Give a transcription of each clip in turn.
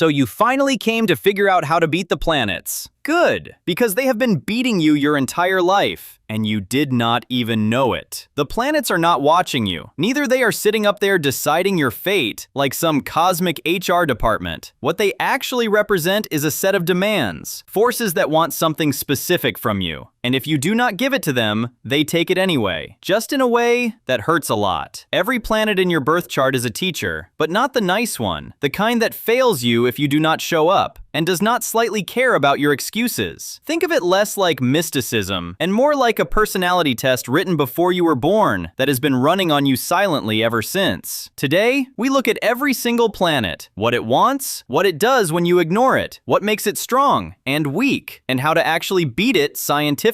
So you finally came to figure out how to beat the planets. Good, because they have been beating you your entire life, and you did not even know it. The planets are not watching you. Neither they are sitting up there deciding your fate like some cosmic HR department. What they actually represent is a set of demands, forces that want something specific from you. And if you do not give it to them, they take it anyway, just in a way that hurts a lot. Every planet in your birth chart is a teacher, but not the nice one, the kind that fails you if you do not show up, and does not slightly care about your excuses. Think of it less like mysticism and more like a personality test written before you were born that has been running on you silently ever since. Today, we look at every single planet, what it wants, what it does when you ignore it, what makes it strong and weak, and how to actually beat it scientifically.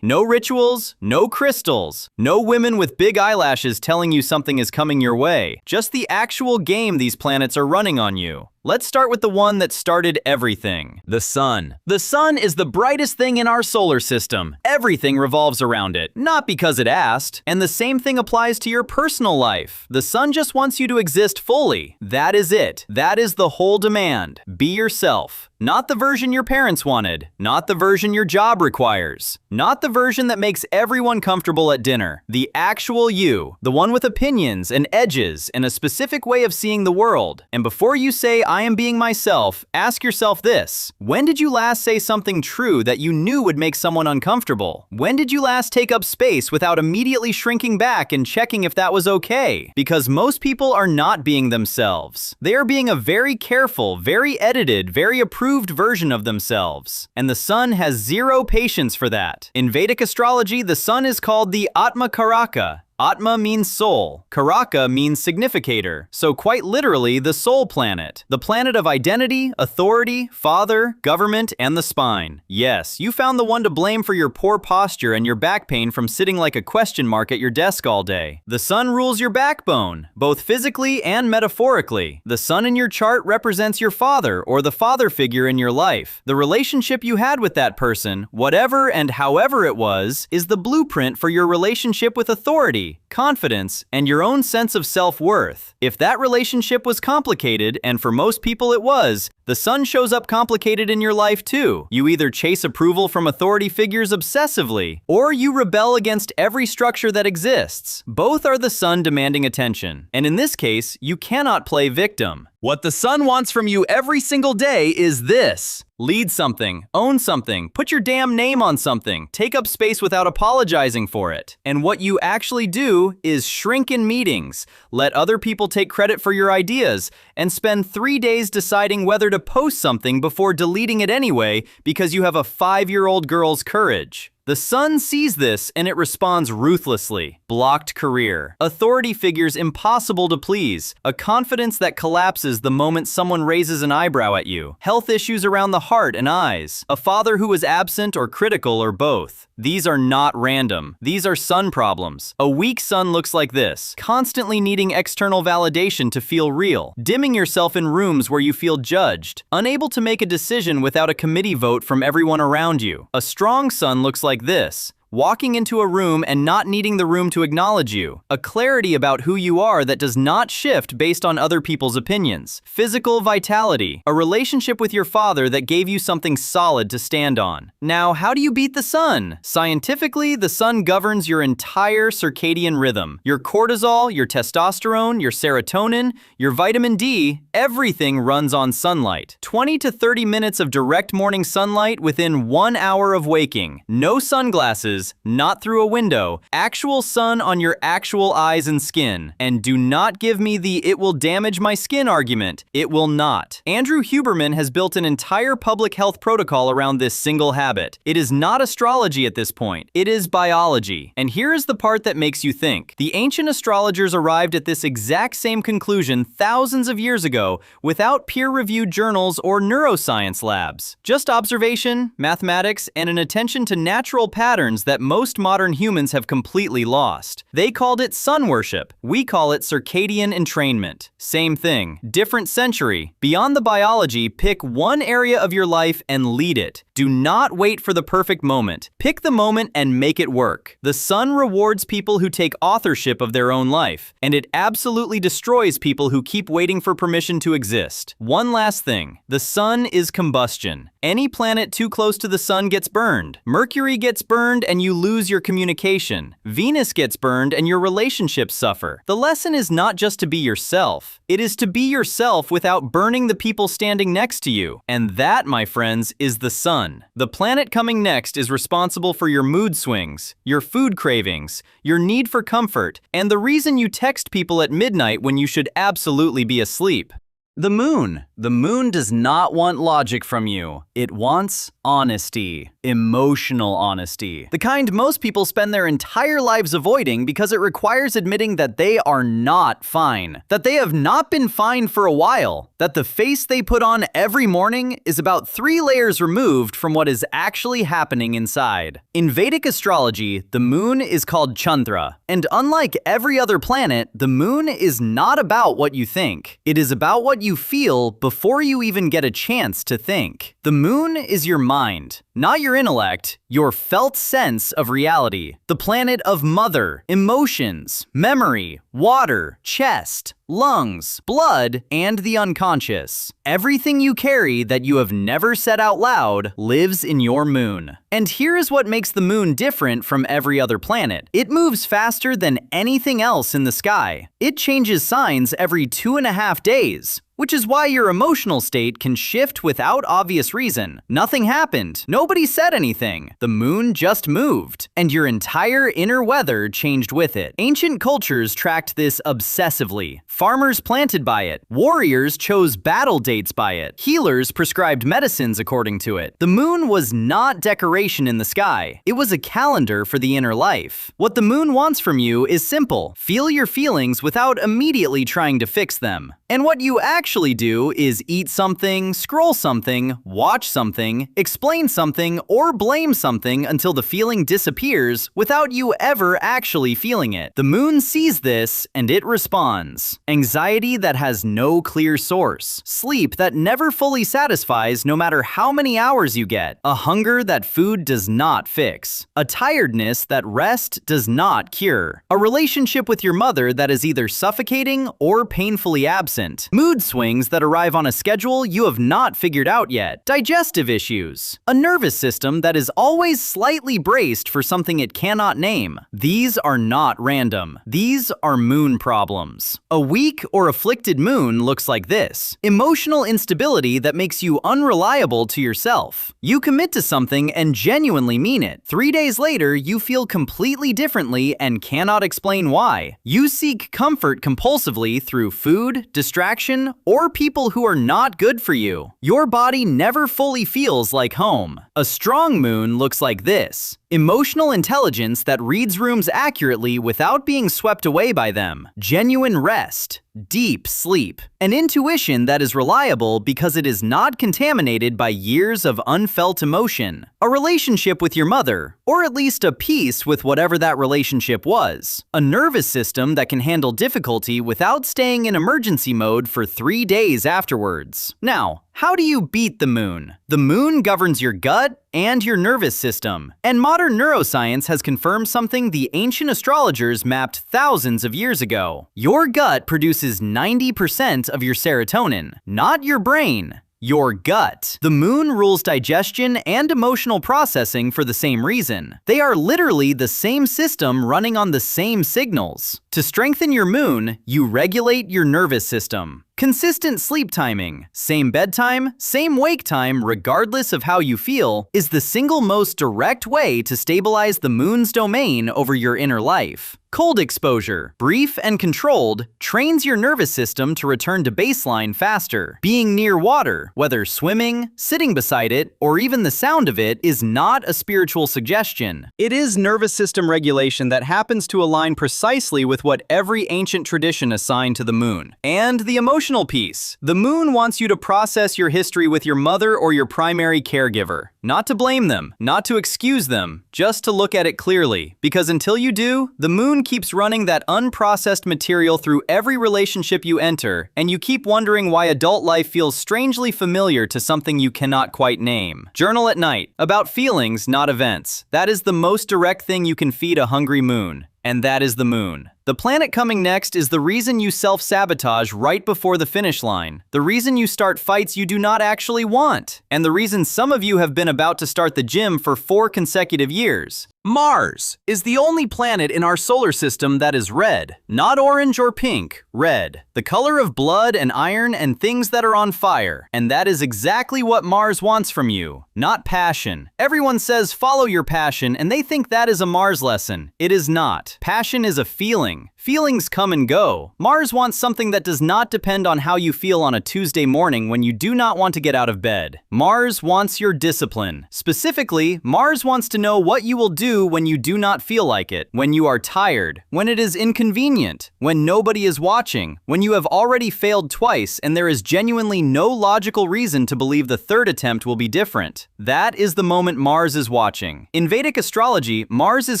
No rituals, no crystals, no women with big eyelashes telling you something is coming your way. Just the actual game these planets are running on you. Let's start with the one that started everything, the sun. The sun is the brightest thing in our solar system. Everything revolves around it, not because it asked. And the same thing applies to your personal life. The sun just wants you to exist fully. That is it. That is the whole demand. Be yourself. Not the version your parents wanted, not the version your job requires, not the version that makes everyone comfortable at dinner. The actual you, the one with opinions and edges and a specific way of seeing the world. And before you say, I am being myself, ask yourself this. When did you last say something true that you knew would make someone uncomfortable? When did you last take up space without immediately shrinking back and checking if that was okay? Because most people are not being themselves. They are being a very careful, very edited, very approved version of themselves. And the sun has zero patience for that. In Vedic astrology, the sun is called the Atma Karaka. Atma means soul. Karaka means significator. So quite literally, the soul planet. The planet of identity, authority, father, government, and the spine. Yes, you found the one to blame for your poor posture and your back pain from sitting like a question mark at your desk all day. The sun rules your backbone, both physically and metaphorically. The sun in your chart represents your father or the father figure in your life. The relationship you had with that person, whatever and however it was, is the blueprint for your relationship with authority, confidence, and your own sense of self-worth. If that relationship was complicated, and for most people it was, the sun shows up complicated in your life too. You either chase approval from authority figures obsessively, or you rebel against every structure that exists. Both are the sun demanding attention. And in this case, you cannot play victim. What the sun wants from you every single day is this. Lead something, own something, put your damn name on something, take up space without apologizing for it. And what you actually do is shrink in meetings, let other people take credit for your ideas, and spend 3 days deciding whether to post something before deleting it anyway because you have a 5-year-old girl's courage. The sun sees this and it responds ruthlessly. Blocked career. Authority figures impossible to please. A confidence that collapses the moment someone raises an eyebrow at you. Health issues around the heart and eyes. A father who was absent or critical or both. These are not random. These are sun problems. A weak sun looks like this. Constantly needing external validation to feel real. Dimming yourself in rooms where you feel judged. Unable to make a decision without a committee vote from everyone around you. A strong sun looks like this. Walking into a room and not needing the room to acknowledge you. A clarity about who you are that does not shift based on other people's opinions. Physical vitality. A relationship with your father that gave you something solid to stand on. Now, how do you beat the sun? Scientifically, the sun governs your entire circadian rhythm. Your cortisol, your testosterone, your serotonin, your vitamin D, everything runs on sunlight. 20 to 30 minutes of direct morning sunlight within 1 hour of waking. No sunglasses, not through a window, actual sun on your actual eyes and skin. And do not give me the "it will damage my skin" argument. It will not. Andrew Huberman has built an entire public health protocol around this single habit. It is not astrology at this point. It is biology. And here is the part that makes you think. The ancient astrologers arrived at this exact same conclusion thousands of years ago without peer-reviewed journals or neuroscience labs. Just observation, mathematics, and an attention to natural patterns that that most modern humans have completely lost. They called it sun worship. We call it circadian entrainment. Same thing, different century. Beyond the biology, pick one area of your life and lead it. Do not wait for the perfect moment. Pick the moment and make it work. The sun rewards people who take authorship of their own life, and it absolutely destroys people who keep waiting for permission to exist. One last thing, the sun is combustion. Any planet too close to the sun gets burned. Mercury gets burned and you lose your communication. Venus gets burned and your relationships suffer. The lesson is not just to be yourself. It is to be yourself without burning the people standing next to you. And that, my friends, is the sun. The planet coming next is responsible for your mood swings, your food cravings, your need for comfort, and the reason you text people at midnight when you should absolutely be asleep. The moon. The moon does not want logic from you. It wants honesty. Emotional honesty. The kind most people spend their entire lives avoiding because it requires admitting that they are not fine. That they have not been fine for a while. That the face they put on every morning is about 3 layers removed from what is actually happening inside. In Vedic astrology, the moon is called Chandra. And unlike every other planet, the moon is not about what you think. It is about what you feel before you even get a chance to think. The moon is your mind, not your intellect, your felt sense of reality. The planet of mother, emotions, memory, water, chest, lungs, blood, and the unconscious. Everything you carry that you have never said out loud lives in your moon. And here is what makes the moon different from every other planet. It moves faster than anything else in the sky. It changes signs every 2.5 days. Which is why your emotional state can shift without obvious reason. Nothing happened. Nobody said anything. The moon just moved. And your entire inner weather changed with it. Ancient cultures tracked this obsessively. Farmers planted by it. Warriors chose battle dates by it. Healers prescribed medicines according to it. The moon was not decoration in the sky. It was a calendar for the inner life. What the moon wants from you is simple. Feel your feelings without immediately trying to fix them. And what you actually do is eat something, scroll something, watch something, explain something, or blame something until the feeling disappears without you ever actually feeling it. The moon sees this and it responds. Anxiety that has no clear source. Sleep that never fully satisfies no matter how many hours you get. A hunger that food does not fix. A tiredness that rest does not cure. A relationship with your mother that is either suffocating or painfully absent. Mood swings that arrive on a schedule you have not figured out yet. Digestive issues. A nervous system that is always slightly braced for something it cannot name. These are not random. These are moon problems. A weak or afflicted moon looks like this. Emotional instability that makes you unreliable to yourself. You commit to something and genuinely mean it. 3 days later, you feel completely differently and cannot explain why. You seek comfort compulsively through food, distraction, or people who are not good for you. Your body never fully feels like home. A strong moon looks like this. Emotional intelligence that reads rooms accurately without being swept away by them. Genuine rest. Deep sleep. An intuition that is reliable because it is not contaminated by years of unfelt emotion. A relationship with your mother, or at least a peace with whatever that relationship was. A nervous system that can handle difficulty without staying in emergency mode for 3 days afterwards. Now, how do you beat the moon? The moon governs your gut and your nervous system. And modern neuroscience has confirmed something the ancient astrologers mapped thousands of years ago. Your gut produces 90% of your serotonin, not your brain. Your gut. The moon rules digestion and emotional processing for the same reason. They are literally the same system running on the same signals. To strengthen your moon, you regulate your nervous system. Consistent sleep timing, same bedtime, same wake time regardless of how you feel, is the single most direct way to stabilize the moon's domain over your inner life. Cold exposure, brief and controlled, trains your nervous system to return to baseline faster. Being near water, whether swimming, sitting beside it, or even the sound of it, is not a spiritual suggestion. It is nervous system regulation that happens to align precisely with what every ancient tradition assigned to the moon. And the emotional emotional piece. The moon wants you to process your history with your mother or your primary caregiver. Not to blame them, not to excuse them, just to look at it clearly. Because until you do, the moon keeps running that unprocessed material through every relationship you enter, and you keep wondering why adult life feels strangely familiar to something you cannot quite name. Journal at night, about feelings, not events. That is the most direct thing you can feed a hungry moon. And that is the moon. The planet coming next is the reason you self-sabotage right before the finish line, the reason you start fights you do not actually want, and the reason some of you have been about to start the gym for 4 consecutive years. Mars is the only planet in our solar system that is red. Not orange or pink, red. The color of blood and iron and things that are on fire. And that is exactly what Mars wants from you, not passion. Everyone says follow your passion and they think that is a Mars lesson. It is not. Passion is a feeling. Feelings come and go. Mars wants something that does not depend on how you feel on a Tuesday morning when you do not want to get out of bed. Mars wants your discipline. Specifically, Mars wants to know what you will do when you do not feel like it, when you are tired, when it is inconvenient, when nobody is watching, when you have already failed twice and there is genuinely no logical reason to believe the third attempt will be different. That is the moment Mars is watching. In Vedic astrology, Mars is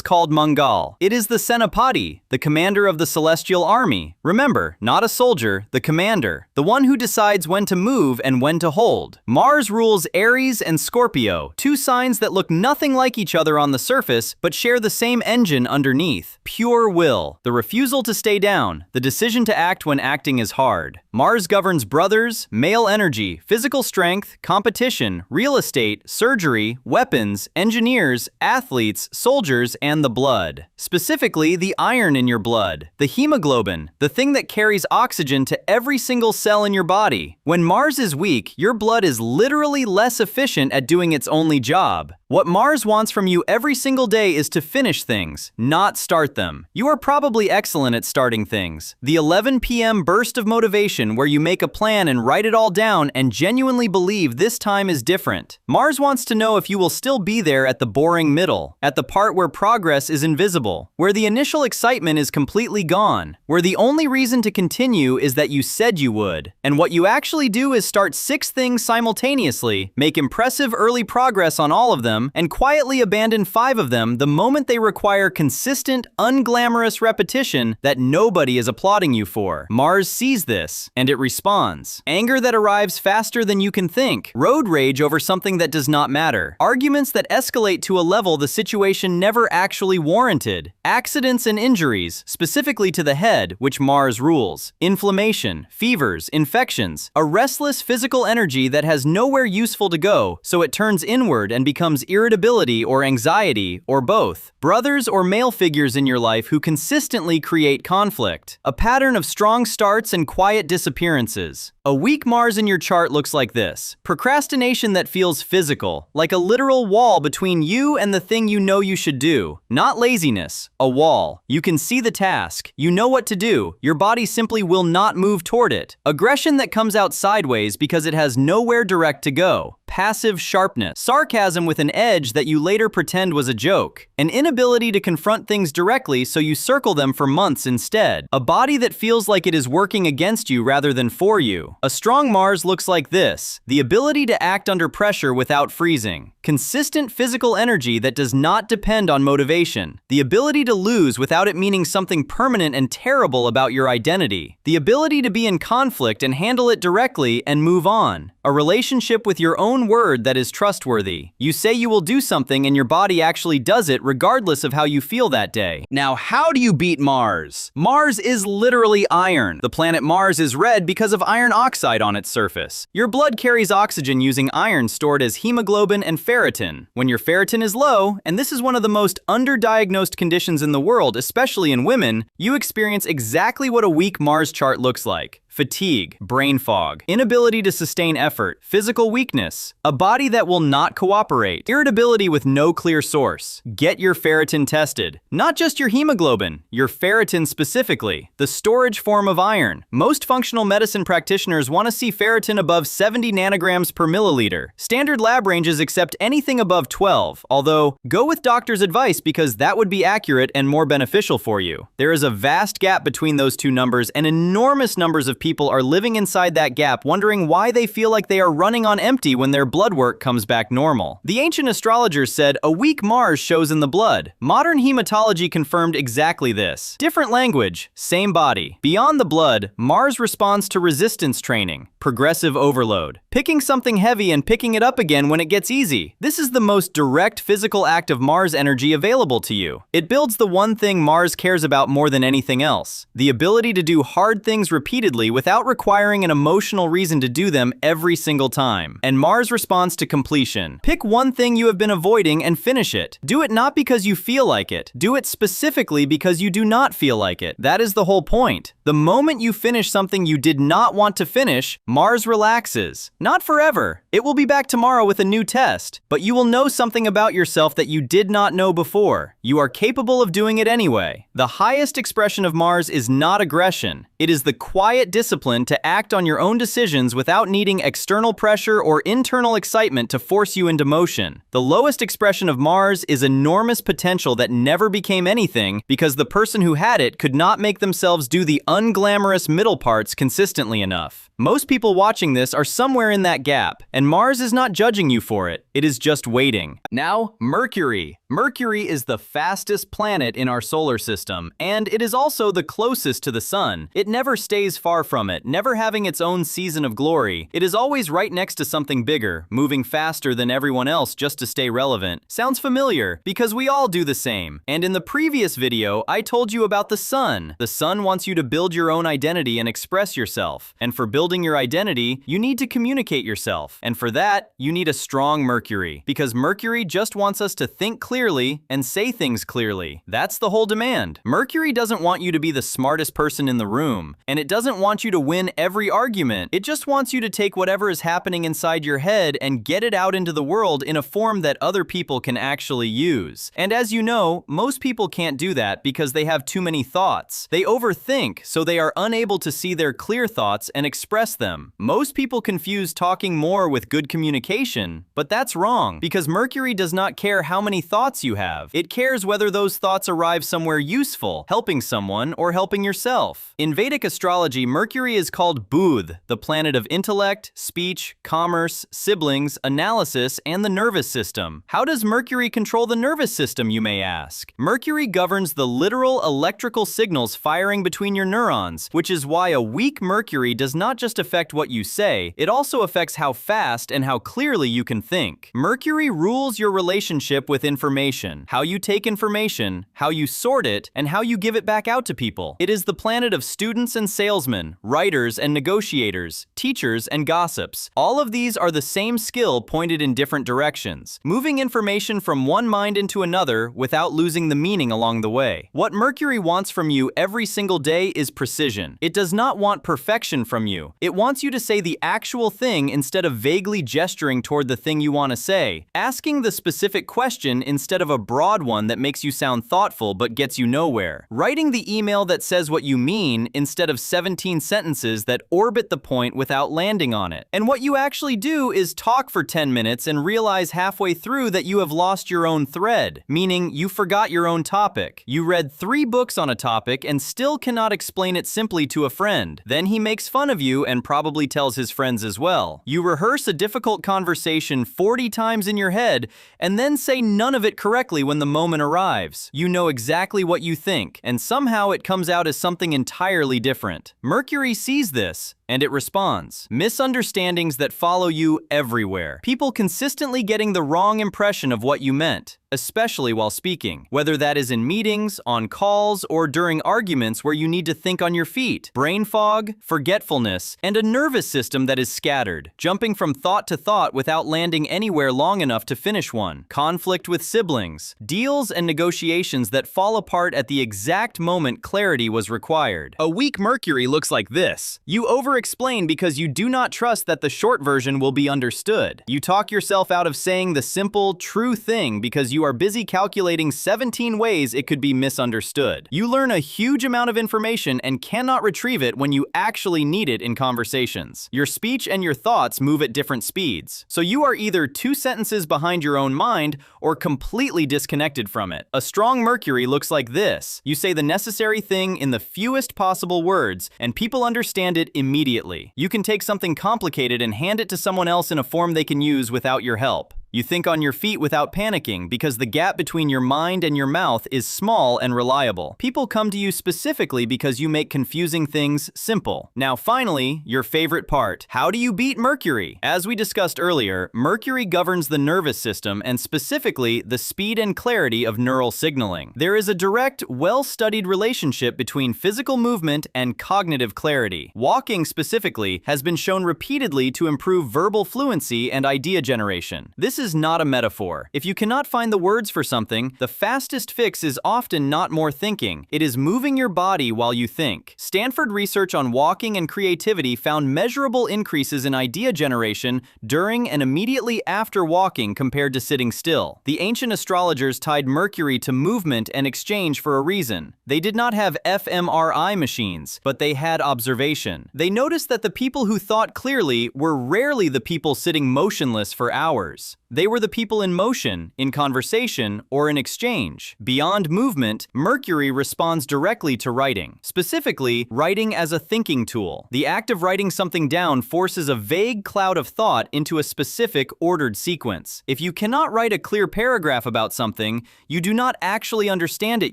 called Mangal. It is the Senapati, the commander of the celestial army. Remember, not a soldier, the commander, the one who decides when to move and when to hold. Mars rules Aries and Scorpio, 2 signs that look nothing like each other on the surface, but share the same engine underneath. Pure will, the refusal to stay down, the decision to act when acting is hard. Mars governs brothers, male energy, physical strength, competition, real estate, surgery, weapons, engineers, athletes, soldiers, and the blood. Specifically, the iron in your blood, the hemoglobin, the thing that carries oxygen to every single cell in your body. When Mars is weak, your blood is literally less efficient at doing its only job. What Mars wants from you every single day is to finish things, not start them. You are probably excellent at starting things. The 11 p.m. burst of motivation where you make a plan and write it all down and genuinely believe this time is different. Mars wants to know if you will still be there at the boring middle, at the part where progress is invisible, where the initial excitement is completely gone, where the only reason to continue is that you said you would. And what you actually do is start 6 things simultaneously, make impressive early progress on all of them, and quietly abandon 5 of them the moment they require consistent, unglamorous repetition that nobody is applauding you for. Mars sees this, and it responds. Anger that arrives faster than you can think. Road rage over something that does not matter. Arguments that escalate to a level the situation never actually warranted. Accidents and injuries, specifically to the head, which Mars rules. Inflammation, fevers, infections. A restless physical energy that has nowhere useful to go, so it turns inward and becomes irritability or anxiety, or both. Brothers or male figures in your life who consistently create conflict. A pattern of strong starts and quiet disappearances. A weak Mars in your chart looks like this. Procrastination that feels physical, like a literal wall between you and the thing you know you should do. Not laziness, a wall. You can see the task, you know what to do, your body simply will not move toward it. Aggression that comes out sideways because it has nowhere direct to go. Passive sharpness. Sarcasm with an edge that you later pretend was a joke. An inability to confront things directly, so you circle them for months instead. A body that feels like it is working against you rather than for you. A strong Mars looks like this. The ability to act under pressure without freezing. Consistent physical energy that does not depend on motivation. The ability to lose without it meaning something permanent and terrible about your identity. The ability to be in conflict and handle it directly and move on. A relationship with your own word that is trustworthy. You say you will do something and your body actually does it regardless of how you feel that day. Now, how do you beat Mars? Mars is literally iron. The planet Mars is red because of iron oxide on its surface. Your blood carries oxygen using iron stored as hemoglobin and ferritin. When your ferritin is low, and this is one of the most underdiagnosed conditions in the world, especially in women, you experience exactly what a weak Mars chart looks like. Fatigue, brain fog, inability to sustain effort, physical weakness, a body that will not cooperate, irritability with no clear source. Get your ferritin tested. Not just your hemoglobin, your ferritin specifically, the storage form of iron. Most functional medicine practitioners want to see ferritin above 70 nanograms per milliliter. Standard lab ranges accept anything above 12, although go with doctor's advice because that would be accurate and more beneficial for you. There is a vast gap between those two numbers and enormous numbers of people are living inside that gap, wondering why they feel like they are running on empty when their blood work comes back normal. The ancient astrologers said a weak Mars shows in the blood. Modern hematology confirmed exactly this. Different language, same body. Beyond the blood, Mars responds to resistance training, progressive overload, picking something heavy and picking it up again when it gets easy. This is the most direct physical act of Mars energy available to you. It builds the one thing Mars cares about more than anything else: the ability to do hard things repeatedly without requiring an emotional reason to do them every single time. And Mars responds to completion. Pick one thing you have been avoiding and finish it. Do it not because you feel like it. Do it specifically because you do not feel like it. That is the whole point. The moment you finish something you did not want to finish, Mars relaxes. Not forever. It will be back tomorrow with a new test, but you will know something about yourself that you did not know before. You are capable of doing it anyway. The highest expression of Mars is not aggression. It is the quiet discipline to act on your own decisions without needing external pressure or internal excitement to force you into motion. The lowest expression of Mars is enormous potential that never became anything because the person who had it could not make themselves do the unglamorous middle parts consistently enough. Most people watching this are somewhere in that gap, and Mars is not judging you for it. It is just waiting. Now, Mercury. Mercury is the fastest planet in our solar system, and it is also the closest to the Sun. It never stays far from it, never having its own season of glory. It is always right next to something bigger, moving faster than everyone else just to stay relevant. Sounds familiar, because we all do the same. And in the previous video, I told you about the Sun. The Sun wants you to build your own identity and express yourself. And for building your identity, you need to communicate yourself. And for that, you need a strong Mercury. Because Mercury just wants us to think clearly and say things clearly. That's the whole demand. Mercury doesn't want you to be the smartest person in the room. And it doesn't want you to win every argument. It just wants you to take whatever is happening inside your head and get it out into the world in a form that other people can actually use. And as you know, most people can't do that because they have too many thoughts. They overthink, so they are unable to see their clear thoughts and express them. Most people confuse talking more with good communication, but that's wrong because Mercury does not care how many thoughts you have. It cares whether those thoughts arrive somewhere useful, helping someone or helping yourself. In Vedic astrology, Mercury is called Budh, the planet of intellect, speech, commerce, siblings, analysis, and the nervous system. How does Mercury control the nervous system, you may ask? Mercury governs the literal electrical signals firing between your neurons, which is why a weak Mercury does not just affect what you say, it also affects how fast and how clearly you can think. Mercury rules your relationship with information, how you take information, how you sort it, and how you give it back out to people. It is the planet of students and salesmen, writers and negotiators, teachers and gossips. All of these are the same skill pointed in different directions, moving information from one mind into another without losing the meaning along the way. What Mercury wants from you every single day is precision. It does not want perfection from you. It wants you to say the actual thing instead of vaguely gesturing toward the thing you want to say, asking the specific question instead of a broad one that makes you sound thoughtful but gets you nowhere, writing the email that says what you mean instead of 17 sentences that orbit the point without landing on it. And what you actually do is talk for 10 minutes and realize halfway through that you have lost your own thread, meaning you forgot your own topic. You read 3 books on a topic and still cannot explain it simply to a friend. Then he makes fun of you and probably tells his friends as well. You rehearse a difficult conversation 40 times in your head and then say none of it correctly when the moment arrives. You know exactly what you think, and somehow it comes out as something entirely different. Mercury sees this, and it responds. Misunderstandings that follow you everywhere. People consistently getting the wrong impression of what you meant, especially while speaking, whether that is in meetings, on calls, or during arguments where you need to think on your feet. Brain fog, forgetfulness, and a nervous system that is scattered, jumping from thought to thought without landing anywhere long enough to finish one. Conflict with siblings, deals and negotiations that fall apart at the exact moment clarity was required. A weak Mercury looks like this. You over-explain because you do not trust that the short version will be understood. You talk yourself out of saying the simple, true thing because you you are busy calculating 17 ways it could be misunderstood. You learn a huge amount of information and cannot retrieve it when you actually need it in conversations. Your speech and your thoughts move at different speeds, so you are either 2 sentences behind your own mind or completely disconnected from it. A strong Mercury looks like this. You say the necessary thing in the fewest possible words, and people understand it immediately. You can take something complicated and hand it to someone else in a form they can use without your help. You think on your feet without panicking because the gap between your mind and your mouth is small and reliable. People come to you specifically because you make confusing things simple. Now finally, your favorite part. How do you beat Mercury? As we discussed earlier, Mercury governs the nervous system and specifically the speed and clarity of neural signaling. There is a direct, well-studied relationship between physical movement and cognitive clarity. Walking specifically has been shown repeatedly to improve verbal fluency and idea generation. This is not a metaphor. If you cannot find the words for something, the fastest fix is often not more thinking. It is moving your body while you think. Stanford research on walking and creativity found measurable increases in idea generation during and immediately after walking compared to sitting still. The ancient astrologers tied Mercury to movement and exchange for a reason. They did not have fMRI machines, but they had observation. They noticed that the people who thought clearly were rarely the people sitting motionless for hours. They were the people in motion, in conversation, or in exchange. Beyond movement, Mercury responds directly to writing. Specifically, writing as a thinking tool. The act of writing something down forces a vague cloud of thought into a specific, ordered sequence. If you cannot write a clear paragraph about something, you do not actually understand it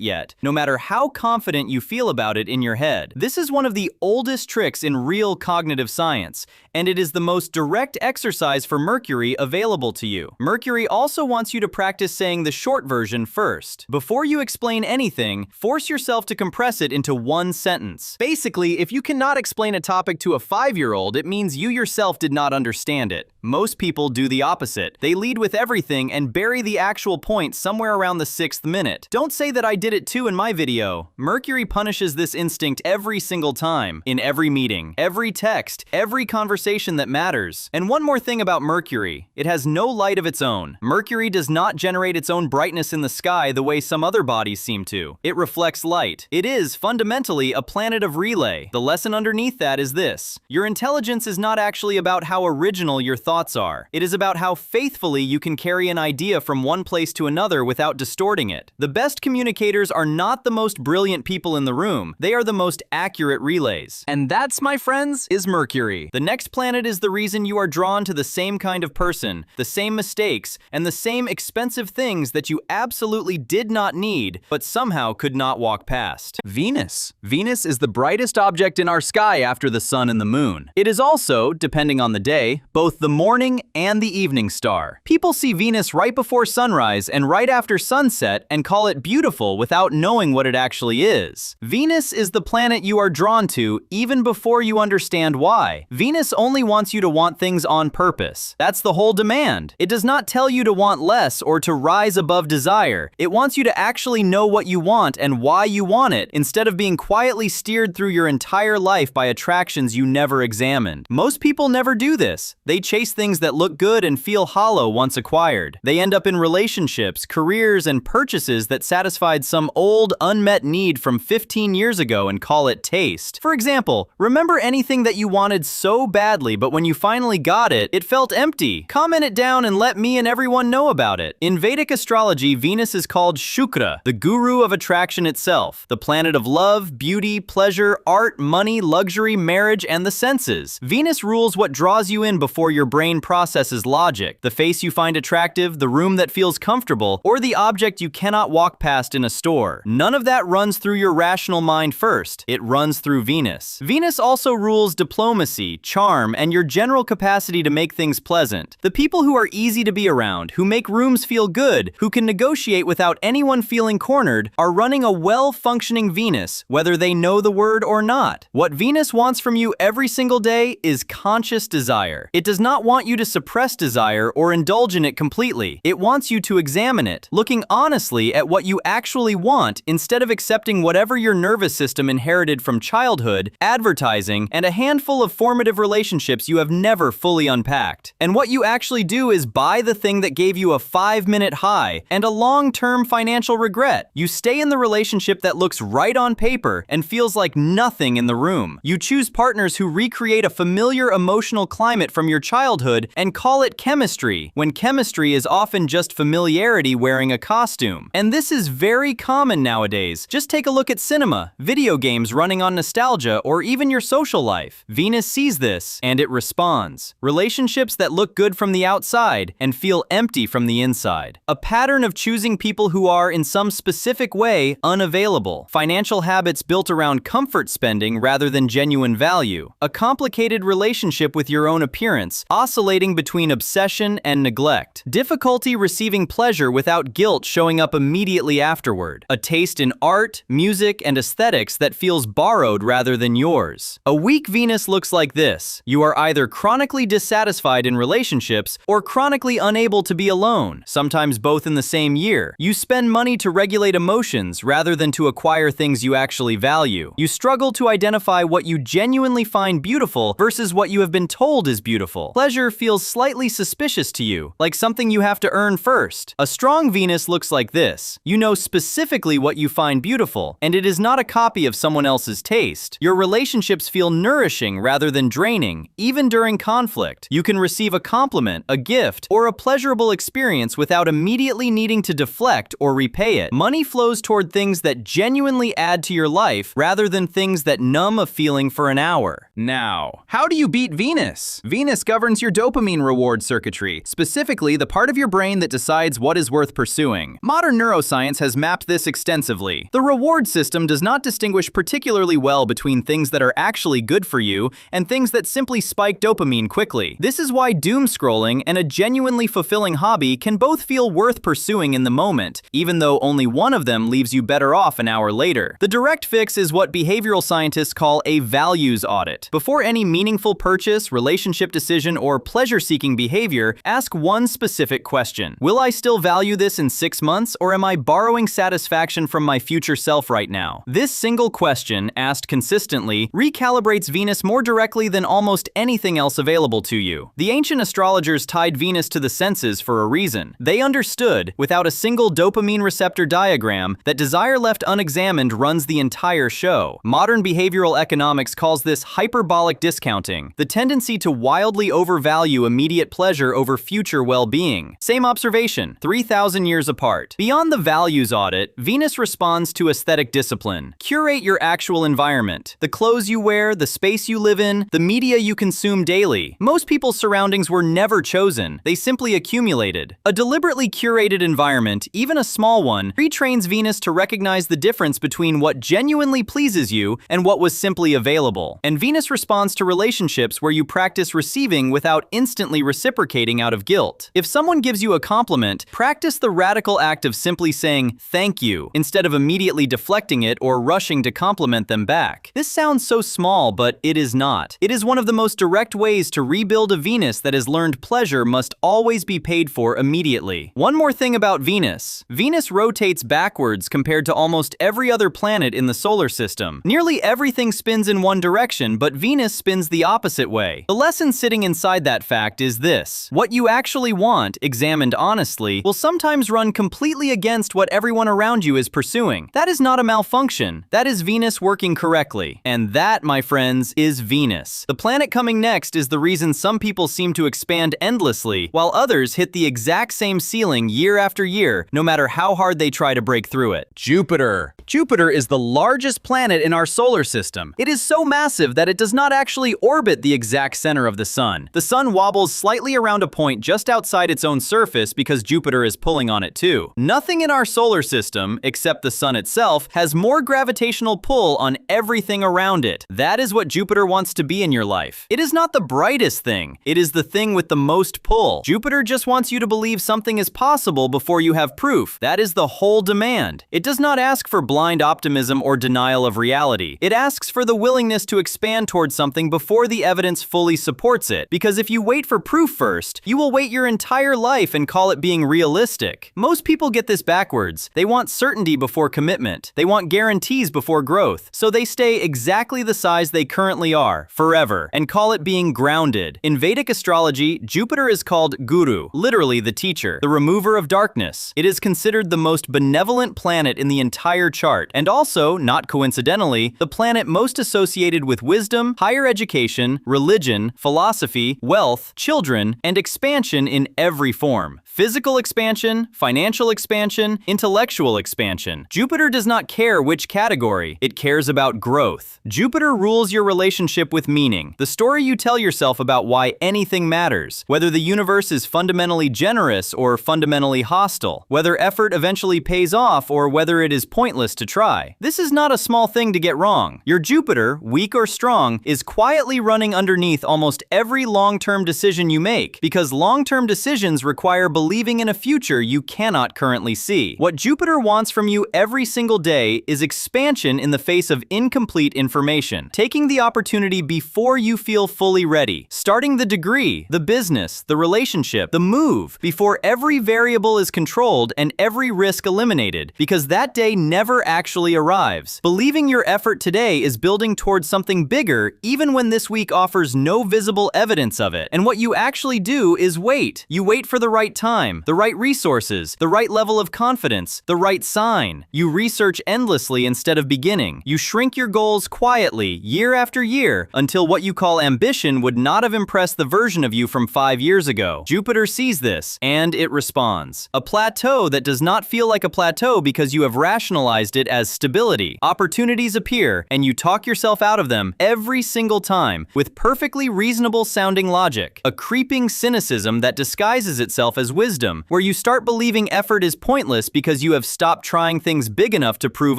yet, no matter how confident you feel about it in your head. This is one of the oldest tricks in real cognitive science, and it is the most direct exercise for Mercury available to you. Mercury also wants you to practice saying the short version first. Before you explain anything, force yourself to compress it into one sentence. Basically, if you cannot explain a topic to a 5-year-old, it means you yourself did not understand it. Most people do the opposite. They lead with everything and bury the actual point somewhere around the 6th minute. Don't say that I did it too in my video. Mercury punishes this instinct every single time, in every meeting, every text, every conversation that matters. And one more thing about Mercury, it has no light of its own. Mercury does not generate its own brightness in the sky the way some other bodies seem to. It reflects light. It is, fundamentally, a planet of relay. The lesson underneath that is this. Your intelligence is not actually about how original your thoughts are. It is about how faithfully you can carry an idea from one place to another without distorting it. The best communicators are not the most brilliant people in the room. They are the most accurate relays. And that's, my friends, is Mercury. The next planet is the reason you are drawn to the same kind of person, the same mistakes, and the same expensive things that you absolutely did not need, but somehow could not walk past. Venus. Venus is the brightest object in our sky after the sun and the moon. It is also, depending on the day, both the morning and the evening star. People see Venus right before sunrise and right after sunset and call it beautiful without knowing what it actually is. Venus is the planet you are drawn to even before you understand why. Venus only wants you to want things on purpose. That's the whole demand. It does not tell you to want less or to rise above desire. It wants you to actually know what you want and why you want it, instead of being quietly steered through your entire life by attractions you never examined. Most people never do this. They chase things that look good and feel hollow once acquired. They end up in relationships, careers, and purchases that satisfied some old, unmet need from 15 years ago and call it taste. For example, remember anything that you wanted so badly, but when you finally got it, it felt empty? Comment it down and let me and everyone know about it. In Vedic astrology, Venus is called Shukra, the guru of attraction itself, the planet of love, beauty, pleasure, art, money, luxury, marriage, and the senses. Venus rules what draws you in before your brain processes logic, the face you find attractive, the room that feels comfortable, or the object you cannot walk past in a store. None of that runs through your rational mind first. It runs through Venus. Venus also rules diplomacy, charm, and your general capacity to make things pleasant. The people who are easy to be around, who make rooms feel good, who can negotiate without anyone feeling cornered, are running a well-functioning Venus, whether they know the word or not. What Venus wants from you every single day is conscious desire. It does not want you to suppress desire or indulge in it completely. It wants you to examine it, looking honestly at what you actually want instead of accepting whatever your nervous system inherited from childhood, advertising, and a handful of formative relationships you have never fully unpacked. And what you actually do is buy the thing that gave you a 5-minute high and a long-term financial regret. You stay in the relationship that looks right on paper and feels like nothing in the room. You choose partners who recreate a familiar emotional climate from your childhood and call it chemistry, when chemistry is often just familiarity wearing a costume. And this is very common nowadays. Just take a look at cinema, video games running on nostalgia, or even your social life. Venus sees this, and it responds. Relationships that look good from the outside and feel empty from the inside. A pattern of choosing people who are, in some specific way, unavailable. Financial habits built around comfort spending rather than genuine value. A complicated relationship with your own appearance, oscillating between obsession and neglect. Difficulty receiving pleasure without guilt showing up immediately afterward. A taste in art, music, and aesthetics that feels borrowed rather than yours. A weak Venus looks like this. You are either chronically dissatisfied in relationships or chronically unable to be alone, sometimes both in the same year. You spend money to regulate emotions rather than to acquire things you actually value. You struggle to identify what you genuinely find beautiful versus what you have been told is beautiful. Pleasure feels slightly suspicious to you, like something you have to earn first. A strong Venus looks like this. You know specifically what you find beautiful, and it is not a copy of someone else's taste. Your relationships feel nourishing rather than draining, even during conflict. You can receive a compliment, a gift, or a pleasurable experience without immediately needing to deflect or repay it. Money flows toward things that genuinely add to your life rather than things that numb a feeling for an hour. Now, how do you beat Venus? Venus governs your dopamine reward circuitry, specifically the part of your brain that decides what is worth pursuing. Modern neuroscience has mapped this extensively. The reward system does not distinguish particularly well between things that are actually good for you and things that simply spike dopamine quickly. This is why doom scrolling and a genuinely fulfilling hobby can both feel worth pursuing in the moment, even though only one of them leaves you better off an hour later. The direct fix is what behavioral scientists call a values audit. Before any meaningful purchase, relationship decision, or pleasure-seeking behavior, ask one specific question. Will I still value this in 6 months, or am I borrowing satisfaction from my future self right now? This single question, asked consistently, recalibrates Venus more directly than almost anything else available to you. The ancient astrologers tied Venus to the senses for a reason. They understood, without a single dopamine receptor diagram, that desire left unexamined runs the entire show. Modern behavioral economics calls this hyperbolic discounting, the tendency to wildly overvalue immediate pleasure over future well-being. Same observation, 3,000 years apart. Beyond the values audit, Venus responds to aesthetic discipline. Curate your actual environment. The clothes you wear, the space you live in, the media you consume daily. Most people's surroundings were never chosen. They simply accumulated. A deliberately curated environment, even a small one, retrains Venus to recognize the difference between what genuinely pleases you and what was simply available. And Venus responds to relationships where you practice receiving without instantly reciprocating out of guilt. If someone gives you a compliment, practice the radical act of simply saying thank you instead of immediately deflecting it or rushing to compliment them back. This sounds so small, but it is not. It is one of the most direct ways to rebuild a Venus that has learned pleasure must always be paid for immediately. One more thing about Venus. Venus rotates backwards compared to almost every other planet in the solar system. Nearly everything spins in one direction, but Venus spins the opposite way. The lesson sitting inside that fact is this: what you actually want, examined honestly, will sometimes run completely against what everyone around you is pursuing. That is not a malfunction. That is Venus working correctly. And that, my friends, is Venus. The planet coming next is the reason some people seem to expand endlessly, while others hit the exact same ceiling year after year, no matter how hard they try to break through it. Jupiter. Jupiter is the largest planet in our solar system. It is so massive that it does not actually orbit the exact center of the sun. The sun wobbles slightly around a point just outside its own surface because Jupiter is pulling on it too. Nothing in our solar system, except the sun itself, has more gravitational pull on everything around it. That is what Jupiter wants to be in your life. It is not the brightest thing. It is the thing with the most pull. Jupiter just wants you to believe something is possible before you have proof. That is the whole demand. It does not ask for blind optimism or denial of reality. It asks for the willingness to expand towards something before the evidence fully supports it. Because if you wait for proof first, you will wait your entire life and call it being realistic. Most people get this backwards. They want certainty before commitment. They want guarantees before growth. So they stay exactly the size they currently are, forever, and call it being grounded. In Vedic astrology, Jupiter is called called Guru, literally the teacher, the remover of darkness. It is considered the most benevolent planet in the entire chart, and also, not coincidentally, the planet most associated with wisdom, higher education, religion, philosophy, wealth, children, and expansion in every form. Physical expansion, financial expansion, intellectual expansion. Jupiter does not care which category, it cares about growth. Jupiter rules your relationship with meaning, the story you tell yourself about why anything matters, whether the universe is fundamentally generous or fundamentally hostile, whether effort eventually pays off or whether it is pointless to try. This is not a small thing to get wrong. Your Jupiter, weak or strong, is quietly running underneath almost every long-term decision you make, because long-term decisions require believing in a future you cannot currently see. What Jupiter wants from you every single day is expansion in the face of incomplete information, taking the opportunity before you feel fully ready, starting the degree, the business, the relationship, the move, before every variable is controlled and every risk eliminated, because that day never actually arrives. Believing your effort today is building towards something bigger even when this week offers no visible evidence of it. And what you actually do is wait. You wait for the right time, the right resources, the right level of confidence, the right sign. You research endlessly instead of beginning. You shrink your goals quietly, year after year, until what you call ambition would not have impressed the version of you from 5 years ago. Jupiter sees this, and it responds. A plateau that does not feel like a plateau because you have rationalized it as stability. Opportunities appear, and you talk yourself out of them every single time, with perfectly reasonable sounding logic. A creeping cynicism that disguises itself as wisdom, where you start believing effort is pointless because you have stopped trying things big enough to prove